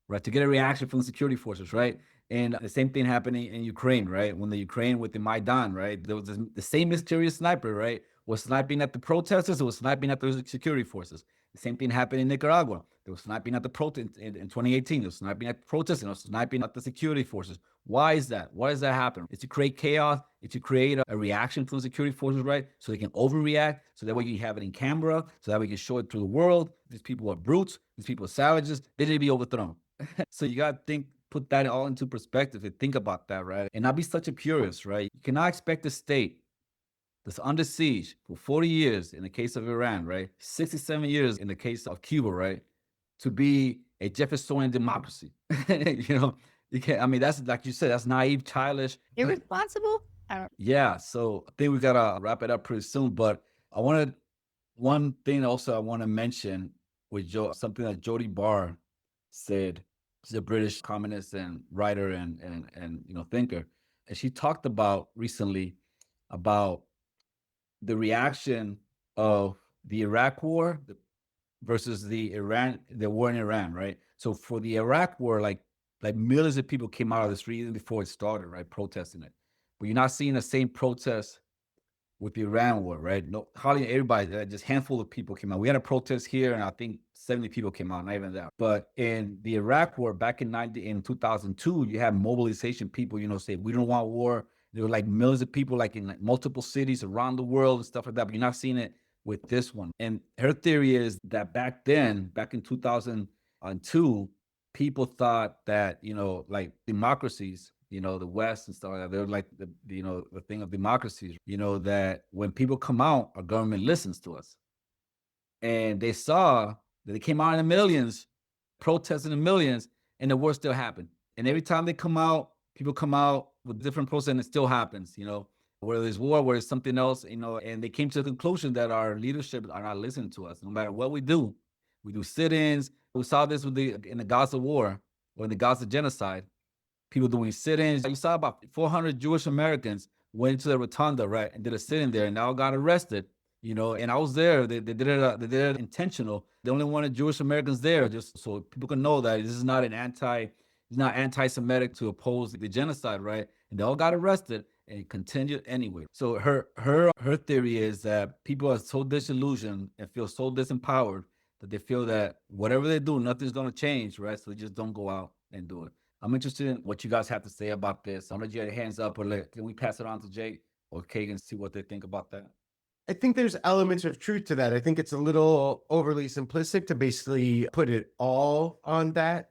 Right, to get a reaction from the security forces, right? And the same thing happening in Ukraine, right? When the Ukraine with the Maidan, right? There was the same mysterious sniper, right? Was sniping at the protesters, it was sniping at the security forces. The same thing happened in Nicaragua. They were sniping at the protest in 2018. They were sniping at the protests and they were sniping at the security forces. Why is that? Why does that happen? It's to create chaos. It's to create a reaction from the security forces, right? So they can overreact. So that way you have it in camera. So that way you can show it to the world. These people are brutes. These people are savages. They need to be overthrown. So you got to put that all into perspective and think about that, right? And not be such a purist, right? You cannot expect a state that's under siege for 40 years in the case of Iran, right? 67 years in the case of Cuba, right? To be a Jeffersonian democracy. You know, you can't, I mean, that's like you said, that's naive, childish. Irresponsible? I don't. Yeah, so I think we gotta wrap it up pretty soon. But one thing also I want to mention with something that Jody Barr said. She's a British communist and writer and you know, thinker. And she talked about recently about the reaction of the Iraq war versus the war in Iran, right? So for the Iraq war, like millions of people came out of the street even before it started, right, protesting it. But you're not seeing the same protests with the Iran war, right? No, hardly everybody, just handful of people came out. We had a protest here, and I think 70 people came out, not even that. But in the Iraq war back in 2002, you had mobilization people, you know, say we don't want war. There were like millions of people, like in like multiple cities around the world and stuff like that. But you're not seeing it with this one. And her theory is that back in 2002, people thought that, you know, like democracies, you know, the West and stuff like that, they're like the thing of democracies, you know, that when people come out, our government listens to us. And they saw that they came out in the millions, protesting in the millions, and the war still happened. And every time they come out, people come out with different protests, and it still happens, you know, whether there's war, whether it's something else, you know, and they came to the conclusion that our leadership are not listening to us. No matter what we do sit-ins. We saw this in the Gaza war or in the Gaza genocide. People doing sit-ins. You saw about 400 Jewish Americans went into the rotunda, right, and did a sit-in there, and now got arrested. You know, and I was there. They did it intentional. They only wanted Jewish Americans there, just so people can know that this is not it's not anti-Semitic to oppose the genocide, right? And they all got arrested and continued anyway. So her theory is that people are so disillusioned and feel so disempowered that they feel that whatever they do, nothing's gonna change, right? So they just don't go out and do it. I'm interested in what you guys have to say about this. I'm gonna get your hands up, or can we pass it on to Jake or Keagan, see what they think about that? I think there's elements of truth to that. I think it's a little overly simplistic to basically put it all on that.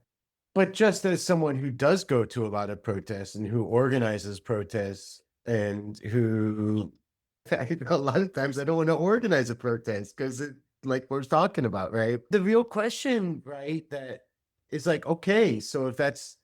But just as someone who does go to a lot of protests and who organizes protests and who a lot of times I don't want to organize a protest because like we're talking about, right? The real question, right, that is like, okay, so if that's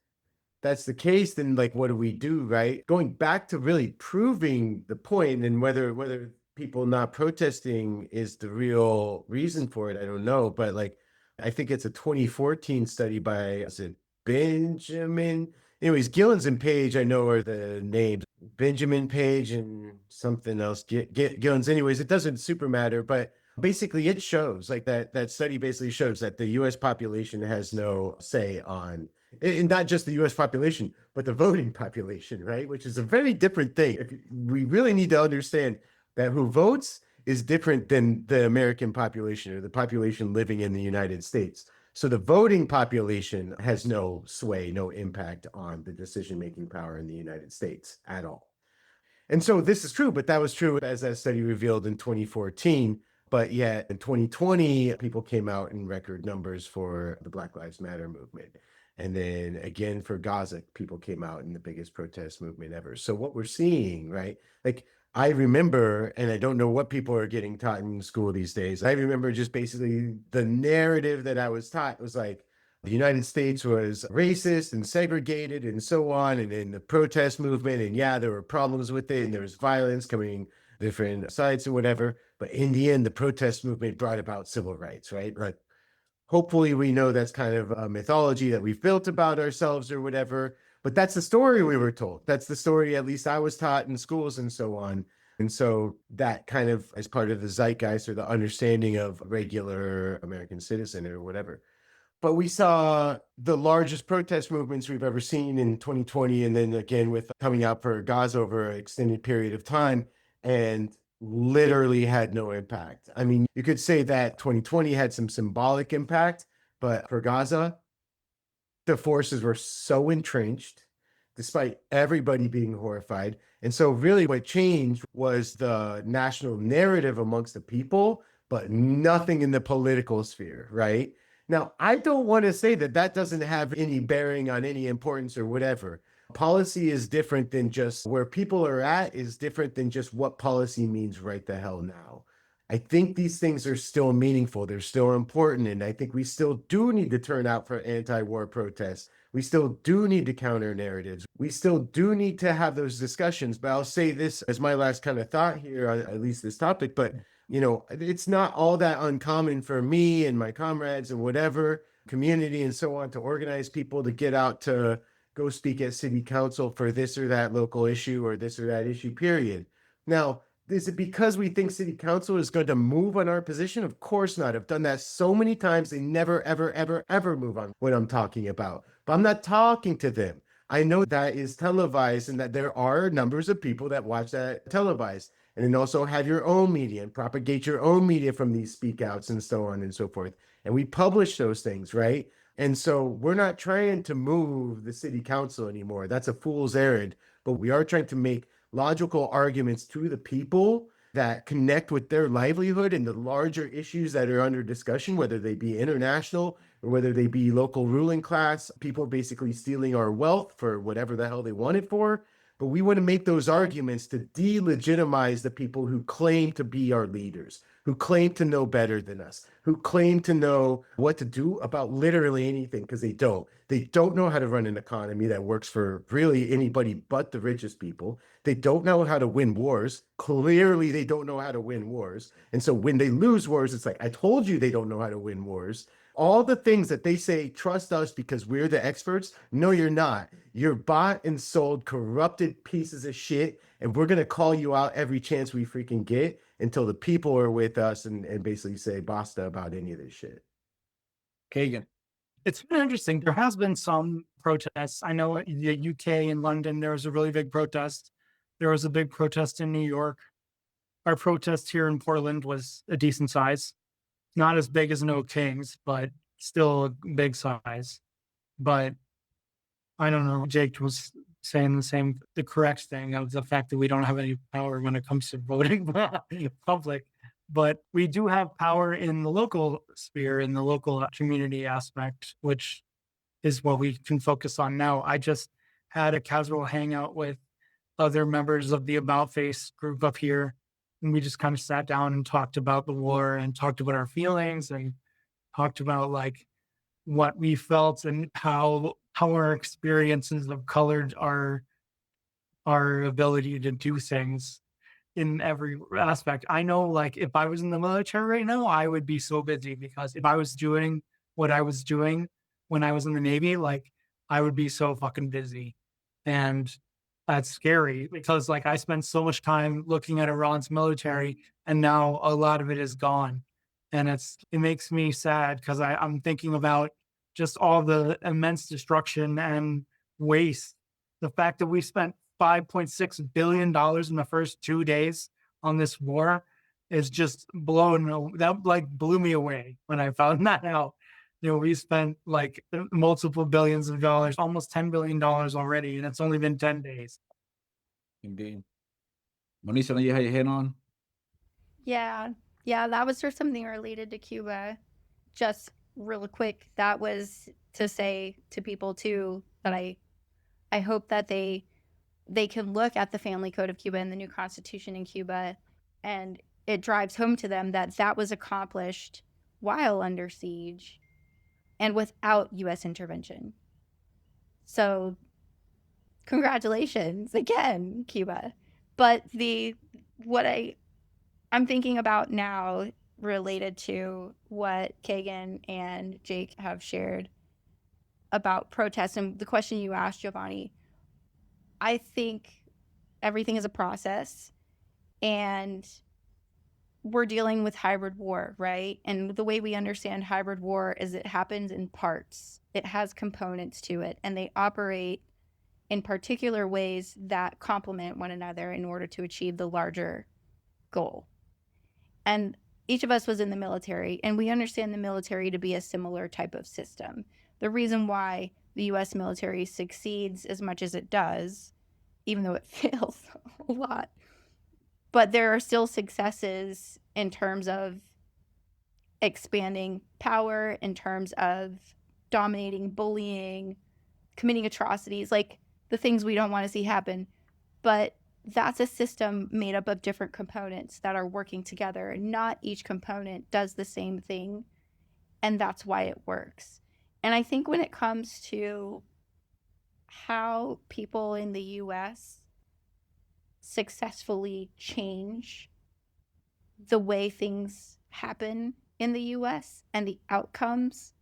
the case, then like what do we do, right? Going back to really proving the point and whether people not protesting is the real reason for it, I don't know. But like I think it's a 2014 study by, is it Benjamin? Anyways, Gillens and Page, I know are the names. Benjamin Page and something else. Gillens. Anyways, it doesn't super matter, but basically it shows like that study basically shows that the US population has no say on, and not just the US population, but the voting population, right? Which is a very different thing. We really need to understand that who votes is different than the American population or the population living in the United States. So the voting population has no sway, no impact on the decision-making power in the United States at all. And so this is true, but that was true as that study revealed in 2014. But yet in 2020, people came out in record numbers for the Black Lives Matter movement. And then again, for Gaza, people came out in the biggest protest movement ever. So what we're seeing, right? Like I remember, and I don't know what people are getting taught in school these days. I remember just basically the narrative that I was taught was like, the United States was racist and segregated and so on. And in the protest movement, and yeah, there were problems with it and there was violence coming different sides or whatever. But in the end, the protest movement brought about civil rights, right? Like, hopefully we know that's kind of a mythology that we've built about ourselves or whatever. But that's the story we were told. That's the story, at least I was taught in schools and so on. And so that kind of as part of the zeitgeist or the understanding of a regular American citizen or whatever. But we saw the largest protest movements we've ever seen in 2020. And then again, with coming out for Gaza over an extended period of time and literally had no impact. I mean, you could say that 2020 had some symbolic impact, but for Gaza, the forces were so entrenched despite everybody being horrified. And so really what changed was the national narrative amongst the people, but nothing in the political sphere, right? Now, I don't want to say that that doesn't have any bearing on any importance or whatever. Policy is different than just where people are at is different than just what policy means right the hell now. I think these things are still meaningful. They're still important. And I think we still do need to turn out for anti-war protests. We still do need to counter narratives. We still do need to have those discussions. But I'll say this as my last kind of thought here on at least this topic. But, you know, it's not all that uncommon for me and my comrades and whatever community and so on to organize people to get out to go speak at city council for this or that local issue or this or that issue, period. Now, is it because we think city council is going to move on our position? Of course not. I've done that so many times. They never, ever, ever, ever move on what I'm talking about. But I'm not talking to them. I know that is televised and that there are numbers of people that watch that televised. And then also have your own media and propagate your own media from these speak outs and so on and so forth. And we publish those things, right? And so we're not trying to move the city council anymore. That's a fool's errand. But we are trying to make logical arguments to the people that connect with their livelihood and the larger issues that are under discussion, whether they be international or whether they be local ruling class, people basically stealing our wealth for whatever the hell they want it for. But we want to make those arguments to delegitimize the people who claim to be our leaders, who claim to know better than us, who claim to know what to do about literally anything, because they don't. They don't know how to run an economy that works for really anybody but the richest people. They don't know how to win wars. Clearly, they don't know how to win wars. And so when they lose wars, it's like, I told you they don't know how to win wars. All the things that they say, trust us because we're the experts. No, you're not. You're bought and sold, corrupted pieces of shit. And we're going to call you out every chance we freaking get until the people are with us and basically say basta about any of this shit. Keagan. It's been interesting. There has been some protests. I know in the UK and London, there was a really big protest. There was a big protest in New York. Our protest here in Portland was a decent size. Not as big as No Kings, but still a big size. But I don't know. Jake was saying the correct thing of the fact that we don't have any power when it comes to voting public. But we do have power in the local sphere, in the local community aspect, which is what we can focus on now. I just had a casual hangout with other members of the About Face group up here. And we just kind of sat down and talked about the war and talked about our feelings and talked about like what we felt and how our experiences have colored our ability to do things in every aspect. I know, like, if I was in the military right now, I would be so busy because if I was doing what I was doing when I was in the Navy, like, I would be so fucking busy. And that's scary because, like, I spent so much time looking at Iran's military and now a lot of it is gone. And it makes me sad because I'm thinking about just all the immense destruction and waste. The fact that we spent $5.6 billion in the first 2 days on this war is just that like blew me away when I found that out. You know, we spent like multiple billions of dollars, almost $10 billion already, and it's only been 10 days. Indeed. Monisha, you had your head on? Yeah. Yeah, that was for something related to Cuba. Just real quick, that was to say to people too that I hope that they can look at the family code of Cuba and the new constitution in Cuba, and it drives home to them that that was accomplished while under siege. and without US intervention. So congratulations again, Cuba. But what I'm thinking about now, related to what Keagan and Jake have shared about protests and the question you asked, Jovanni, I think everything is a process, and we're dealing with hybrid war, right? And the way we understand hybrid war is it happens in parts. It has components to it, and they operate in particular ways that complement one another in order to achieve the larger goal. And each of us was in the military, and we understand the military to be a similar type of system. The reason why the US military succeeds as much as it does, even though it fails a lot, but there are still successes in terms of expanding power, in terms of dominating, bullying, committing atrocities, like the things we don't want to see happen. But that's a system made up of different components that are working together. Not each component does the same thing, and that's why it works. And I think when it comes to how people in the US successfully change the way things happen in the US and the outcomes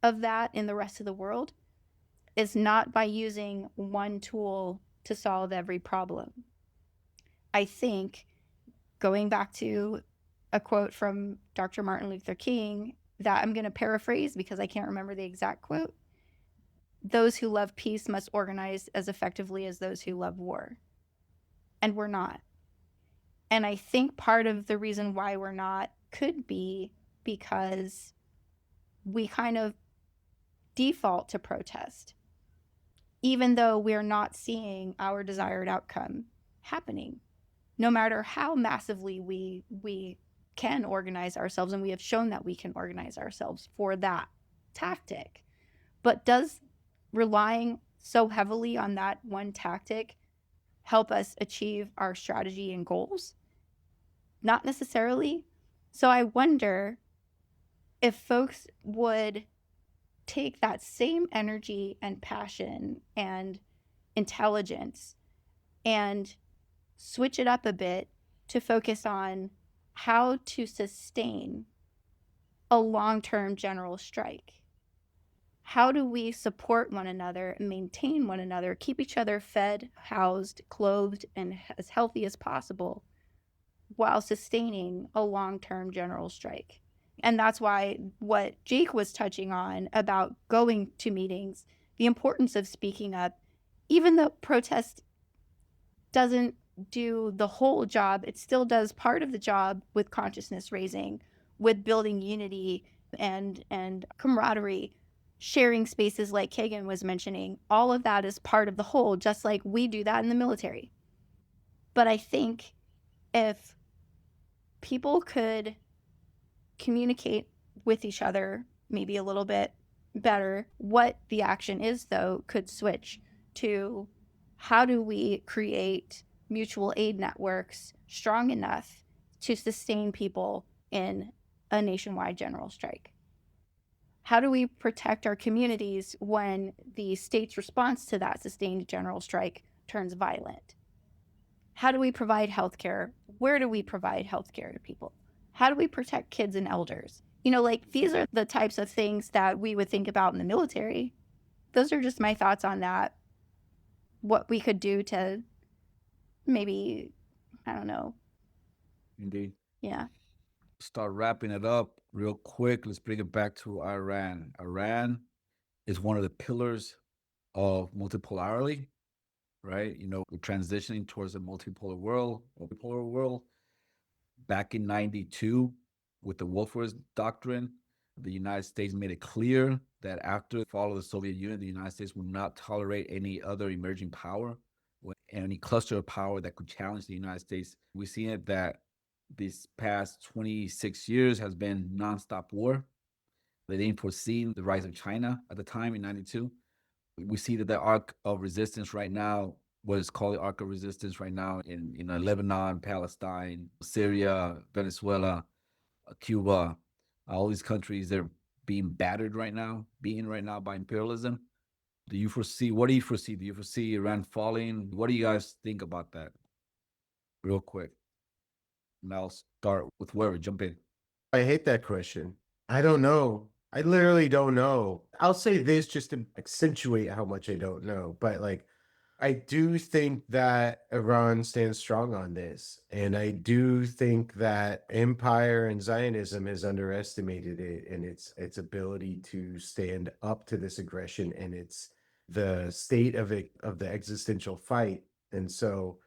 of that in the rest of the world is not by using one tool to solve every problem. I think, going back to a quote from Dr. Martin Luther King that I'm going to paraphrase because I can't remember the exact quote, those who love peace must organize as effectively as those who love war. And we're not. And I think part of the reason why we're not could be because we kind of default to protest, even though we're not seeing our desired outcome happening. No matter how massively we can organize ourselves, and we have shown that we can organize ourselves for that tactic. But does relying so heavily on that one tactic help us achieve our strategy and goals? Not necessarily. So I wonder if folks would take that same energy and passion and intelligence and switch it up a bit to focus on how to sustain a long-term general strike. How do we support one another and maintain one another, keep each other fed, housed, clothed, and as healthy as possible while sustaining a long-term general strike? And that's why what Jake was touching on about going to meetings, the importance of speaking up, even though protest doesn't do the whole job, it still does part of the job with consciousness raising, with building unity and camaraderie, sharing spaces like Keagan was mentioning. All of that is part of the whole, just like we do that in the military. But I think if people could communicate with each other maybe a little bit better, what the action is, though, could switch to how do we create mutual aid networks strong enough to sustain people in a nationwide general strike? How do we protect our communities when the state's response to that sustained general strike turns violent? How do we provide healthcare? Where do we provide healthcare to people? How do we protect kids and elders? You know, like, these are the types of things that we would think about in the military. Those are just my thoughts on that. What we could do to maybe, I don't know. Indeed. Yeah. Start wrapping it up real quick. Let's bring it back to Iran. Iran is one of the pillars of multipolarity, right? You know, we're transitioning towards a multipolar world. Back in 92, with the Wolfowitz Doctrine, the United States made it clear that after the fall of the Soviet Union, the United States would not tolerate any other emerging power, any cluster of power that could challenge the United States. We've seen it that these past 26 years has been nonstop war. They didn't foresee the rise of China at the time in 92. We see that the arc of resistance right now, what is called the arc of resistance right now in Lebanon, Palestine, Syria, Venezuela, Cuba, all these countries, they're being battered right now, by imperialism. What do you foresee? Do you foresee Iran falling? What do you guys think about that? Real quick. And I'll start with whoever, jump in. I hate that question. I don't know. I literally don't know. I'll say this just to accentuate how much I don't know. But like, I do think that Iran stands strong on this. And I do think that empire and Zionism has underestimated it and its ability to stand up to this aggression and its the state of it of the existential fight. And so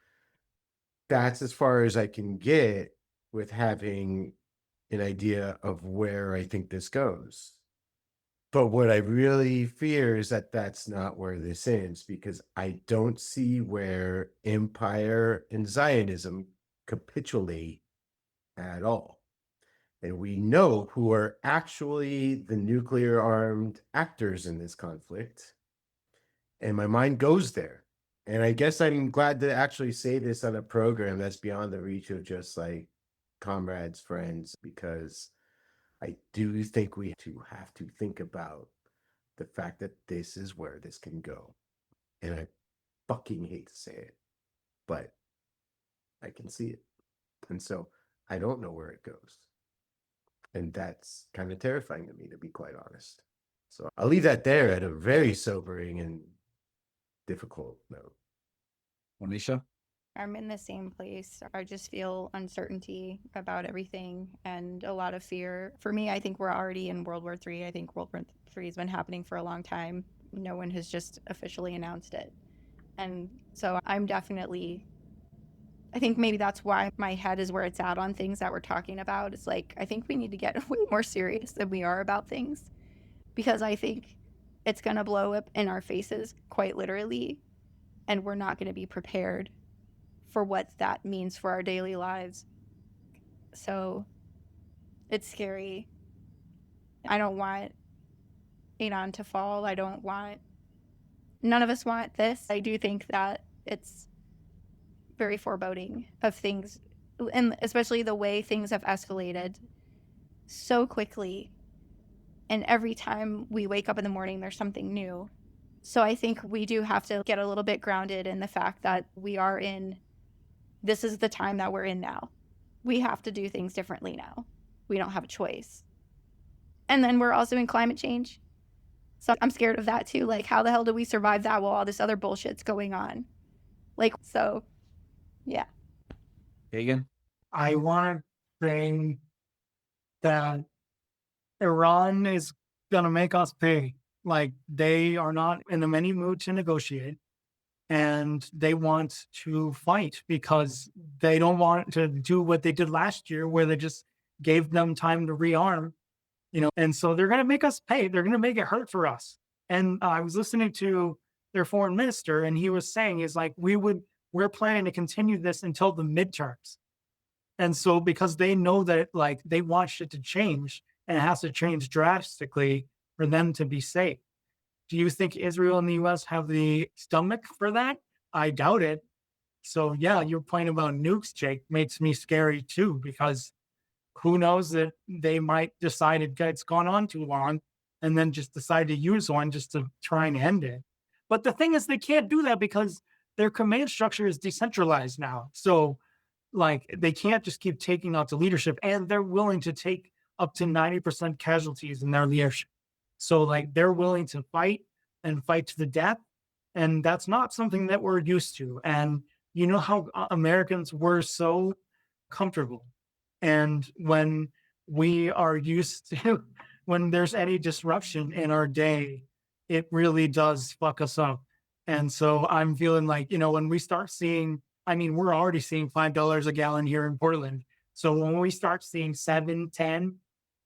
that's as far as I can get with having an idea of where I think this goes. But what I really fear is that that's not where this ends, because I don't see where empire and Zionism capitulate at all. And we know who are actually the nuclear armed actors in this conflict. And my mind goes there. And I guess I'm glad to actually say this on a program that's beyond the reach of just like comrades, friends, because I do think we have to think about the fact that this is where this can go. And I fucking hate to say it, but I can see it. And so I don't know where it goes. And that's kind of terrifying to me, to be quite honest. So I'll leave that there at a very sobering and difficult note. Monisha? I'm in the same place. I just feel uncertainty about everything and a lot of fear. For me, I think we're already in World War III. I think World War III has been happening for a long time. No one has just officially announced it. And so I think maybe that's why my head is where it's at on things that we're talking about. It's like, I think we need to get way more serious than we are about things, because I think it's going to blow up in our faces, quite literally, and we're not going to be prepared for what that means for our daily lives. So it's scary. I don't want Iran to fall. None of us want this. I do think that it's very foreboding of things, and especially the way things have escalated so quickly. And every time we wake up in the morning, there's something new. So I think we do have to get a little bit grounded in the fact that this is the time that we're in now. We have to do things differently now. We don't have a choice. And then we're also in climate change. So I'm scared of that too. Like, how the hell do we survive that while all this other bullshit's going on? Like, so, yeah. Keagan? I want to say that Iran is going to make us pay. Like, they are not in any mood to negotiate. And they want to fight because they don't want to do what they did last year, where they just gave them time to rearm, and so they're going to make us pay. They're going to make it hurt for us. And I was listening to their foreign minister, and he was saying, is like, we're planning to continue this until the midterms. And so, because they know that like they want shit to change, and it has to change drastically for them to be safe. Do you think Israel and the US have the stomach for that? I doubt it. So yeah, your point about nukes, Jake, makes me scary too, because who knows that they might decide it's gone on too long and then just decide to use one just to try and end it. But the thing is, they can't do that because their command structure is decentralized now. So like, they can't just keep taking out the leadership, and they're willing to take up to 90% casualties in their leadership. So like, they're willing to fight and fight to the death. And that's not something that we're used to. And you know how Americans were so comfortable. And when we are used to, when there's any disruption in our day, it really does fuck us up. And so I'm feeling like, when we start seeing, we're already seeing $5 a gallon here in Portland. So when we start seeing $7-10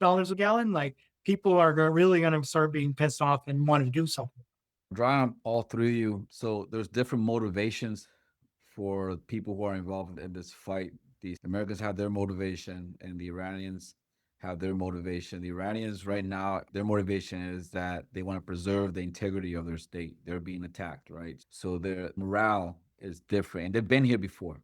a gallon, like, people are really going to start being pissed off and want to do something. Drawing on all three of you, so there's different motivations for people who are involved in this fight. The Americans have their motivation, and the Iranians have their motivation. The Iranians right now, their motivation is that they want to preserve the integrity of their state. They're being attacked, right? So their morale is different, and they've been here before.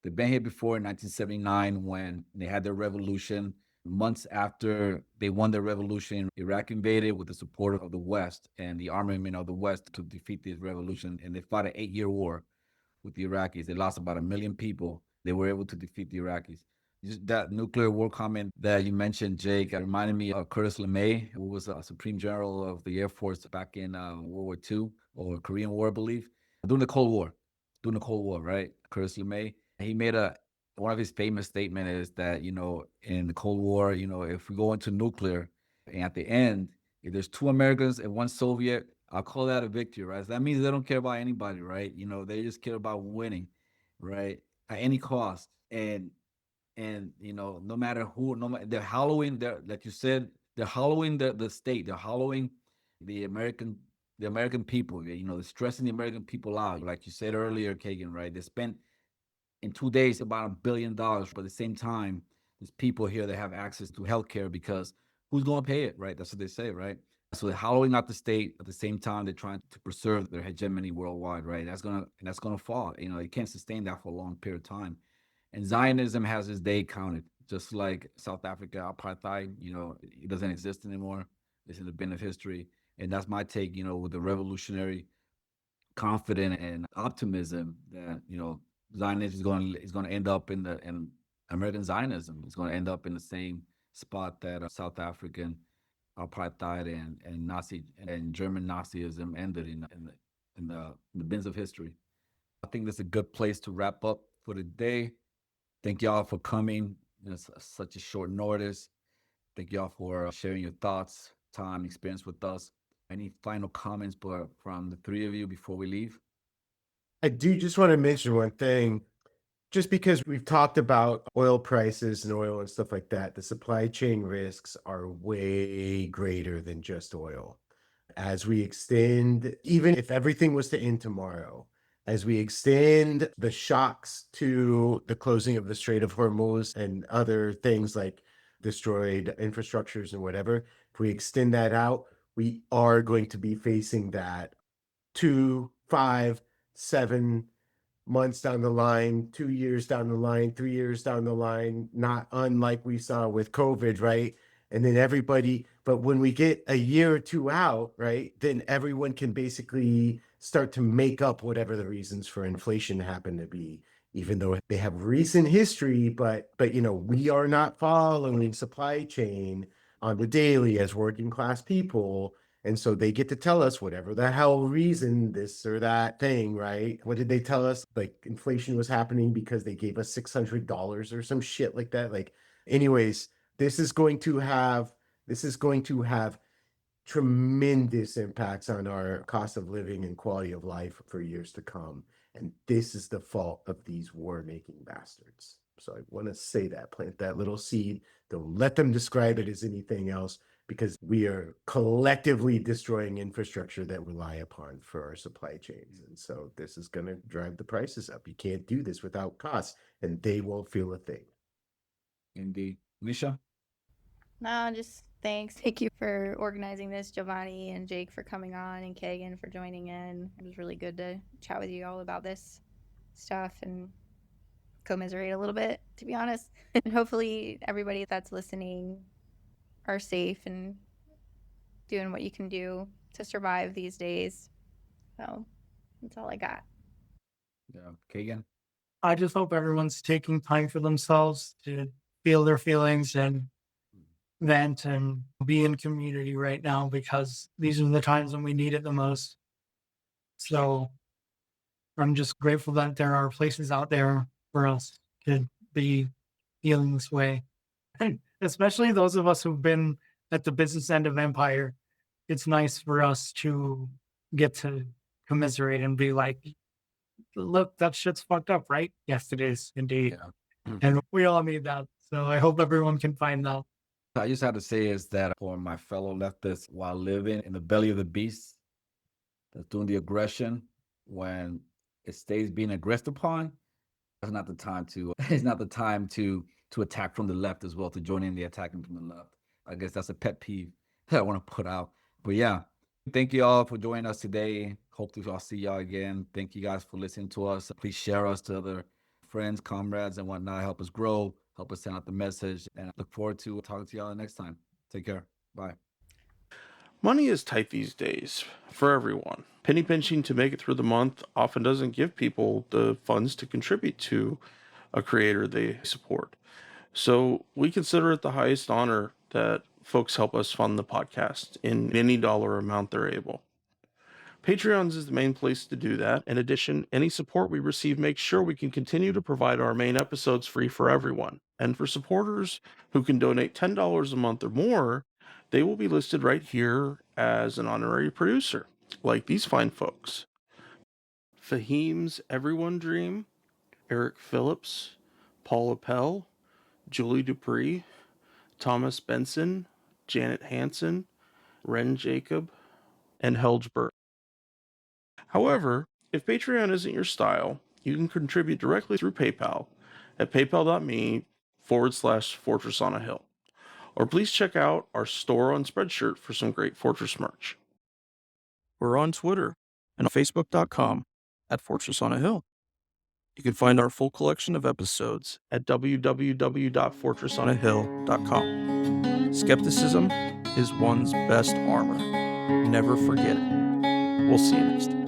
They've been here before in 1979 when they had their revolution. Months after they won their revolution, Iraq invaded with the support of the West and the armament of the West to defeat this revolution. And they fought an 8-year war with the Iraqis. They lost about 1 million people. They were able to defeat the Iraqis. Just that nuclear war comment that you mentioned, Jake, reminded me of Curtis LeMay, who was a Supreme General of the Air Force back in World War II or Korean War, I believe, during the Cold War. During the Cold War, right? Curtis LeMay. He made one of his famous statements is that, in the Cold War, if we go into nuclear and at the end, if there's 2 Americans and 1 Soviet, I'll call that a victory, right? So that means they don't care about anybody, right? They just care about winning, right? At any cost. And no matter who, they're hollowing like you said, they're hollowing the state, they're hollowing the American people, they're stressing the American people out. Like you said earlier, Keagan, right? They spent in 2 days about $1 billion, but at the same time, there's people here that have access to healthcare because who's going to pay it, right? That's what they say, right? So they're hollowing out the state. At the same time, they're trying to preserve their hegemony worldwide, right? That's gonna fall. They can't sustain that for a long period of time. And Zionism has its day counted, just like South Africa apartheid. It doesn't exist anymore. It's in the bin of history. And that's my take. With the revolutionary confidence and optimism that Zionism is going to end up in American Zionism is going to end up in the same spot that South African apartheid and Nazi and German Nazism ended in the bins of history. I think that's a good place to wrap up for the day. Thank y'all for coming. It's such a short notice. Thank y'all for sharing your thoughts, time, experience with us. Any final comments from the 3 of you before we leave? I do just want to mention one thing. Just because we've talked about oil prices and oil and stuff like that, the supply chain risks are way greater than just oil. As we extend, even if everything was to end tomorrow, as we extend the shocks to the closing of the Strait of Hormuz and other things like destroyed infrastructures and whatever, if we extend that out, we are going to be facing that 2, 5, 7 months down the line, 2 years down the line, 3 years down the line, not unlike we saw with COVID, right? And then but when we get a year or 2 out, right, then everyone can basically start to make up whatever the reasons for inflation happen to be, even though they have recent history, but we are not following supply chain on the daily as working class people. And so they get to tell us whatever the hell reason, this or that thing, right? What did they tell us? Like inflation was happening because they gave us $600 or some shit like that. Like, anyways, this is going to have tremendous impacts on our cost of living and quality of life for years to come. And this is the fault of these war-making bastards. So I want to say that, plant that little seed. Don't let them describe it as anything else, because we are collectively destroying infrastructure that we rely upon for our supply chains. And so this is going to drive the prices up. You can't do this without costs, and they won't feel a thing. Indeed. Monisha? No, just thanks. Thank you for organizing this, Jovanni and Jake for coming on, and Keagan for joining in. It was really good to chat with you all about this stuff and commiserate a little bit, to be honest. And hopefully everybody that's listening are safe and doing what you can do to survive these days. So that's all I got. Yeah. Keagan? I just hope everyone's taking time for themselves to feel their feelings and vent and be in community right now, because these are the times when we need it the most. So I'm just grateful that there are places out there for us to be feeling this way. And especially those of us who've been at the business end of empire, it's nice for us to get to commiserate and be like, look, that shit's fucked up, right? Yes, it is indeed. Yeah. And we all need that. So I hope everyone can find that. I just have to say is that for my fellow leftists, while living in the belly of the beast, that's doing the aggression, when it stays being aggressed upon, that's not the time to it's not the time to attack from the left as well, to join in the attacking from the left. I guess that's a pet peeve that I want to put out. But yeah, thank you all for joining us today. Hopefully I'll see y'all again. Thank you guys for listening to us. Please share us to other friends, comrades, and whatnot. Help us grow. help us send out the message. And I look forward to talking to y'all next time. Take care. Bye. Money is tight these days for everyone. Penny pinching to make it through the month often doesn't give people the funds to contribute to a creator they support. So we consider it the highest honor that folks help us fund the podcast in any dollar amount they're able. Patreons is the main place to do that. In addition, any support we receive makes sure we can continue to provide our main episodes free for everyone. And for supporters who can donate $10 a month or more, they will be listed right here as an honorary producer, like these fine folks. Fahim's Everyone Dream, Eric Phillips, Paul Appel, Julie Dupree, Thomas Benson, Janet Hansen, Ren Jacob, and Helgeberg. However, if Patreon isn't your style, you can contribute directly through PayPal at paypal.me/Fortress on a Hill. Or please check out our store on Spreadshirt for some great Fortress merch. We're on Twitter and Facebook.com/Fortress on a Hill. You can find our full collection of episodes At www.fortressonahill.com. Skepticism is one's best armor. Never forget it. We'll see you next time.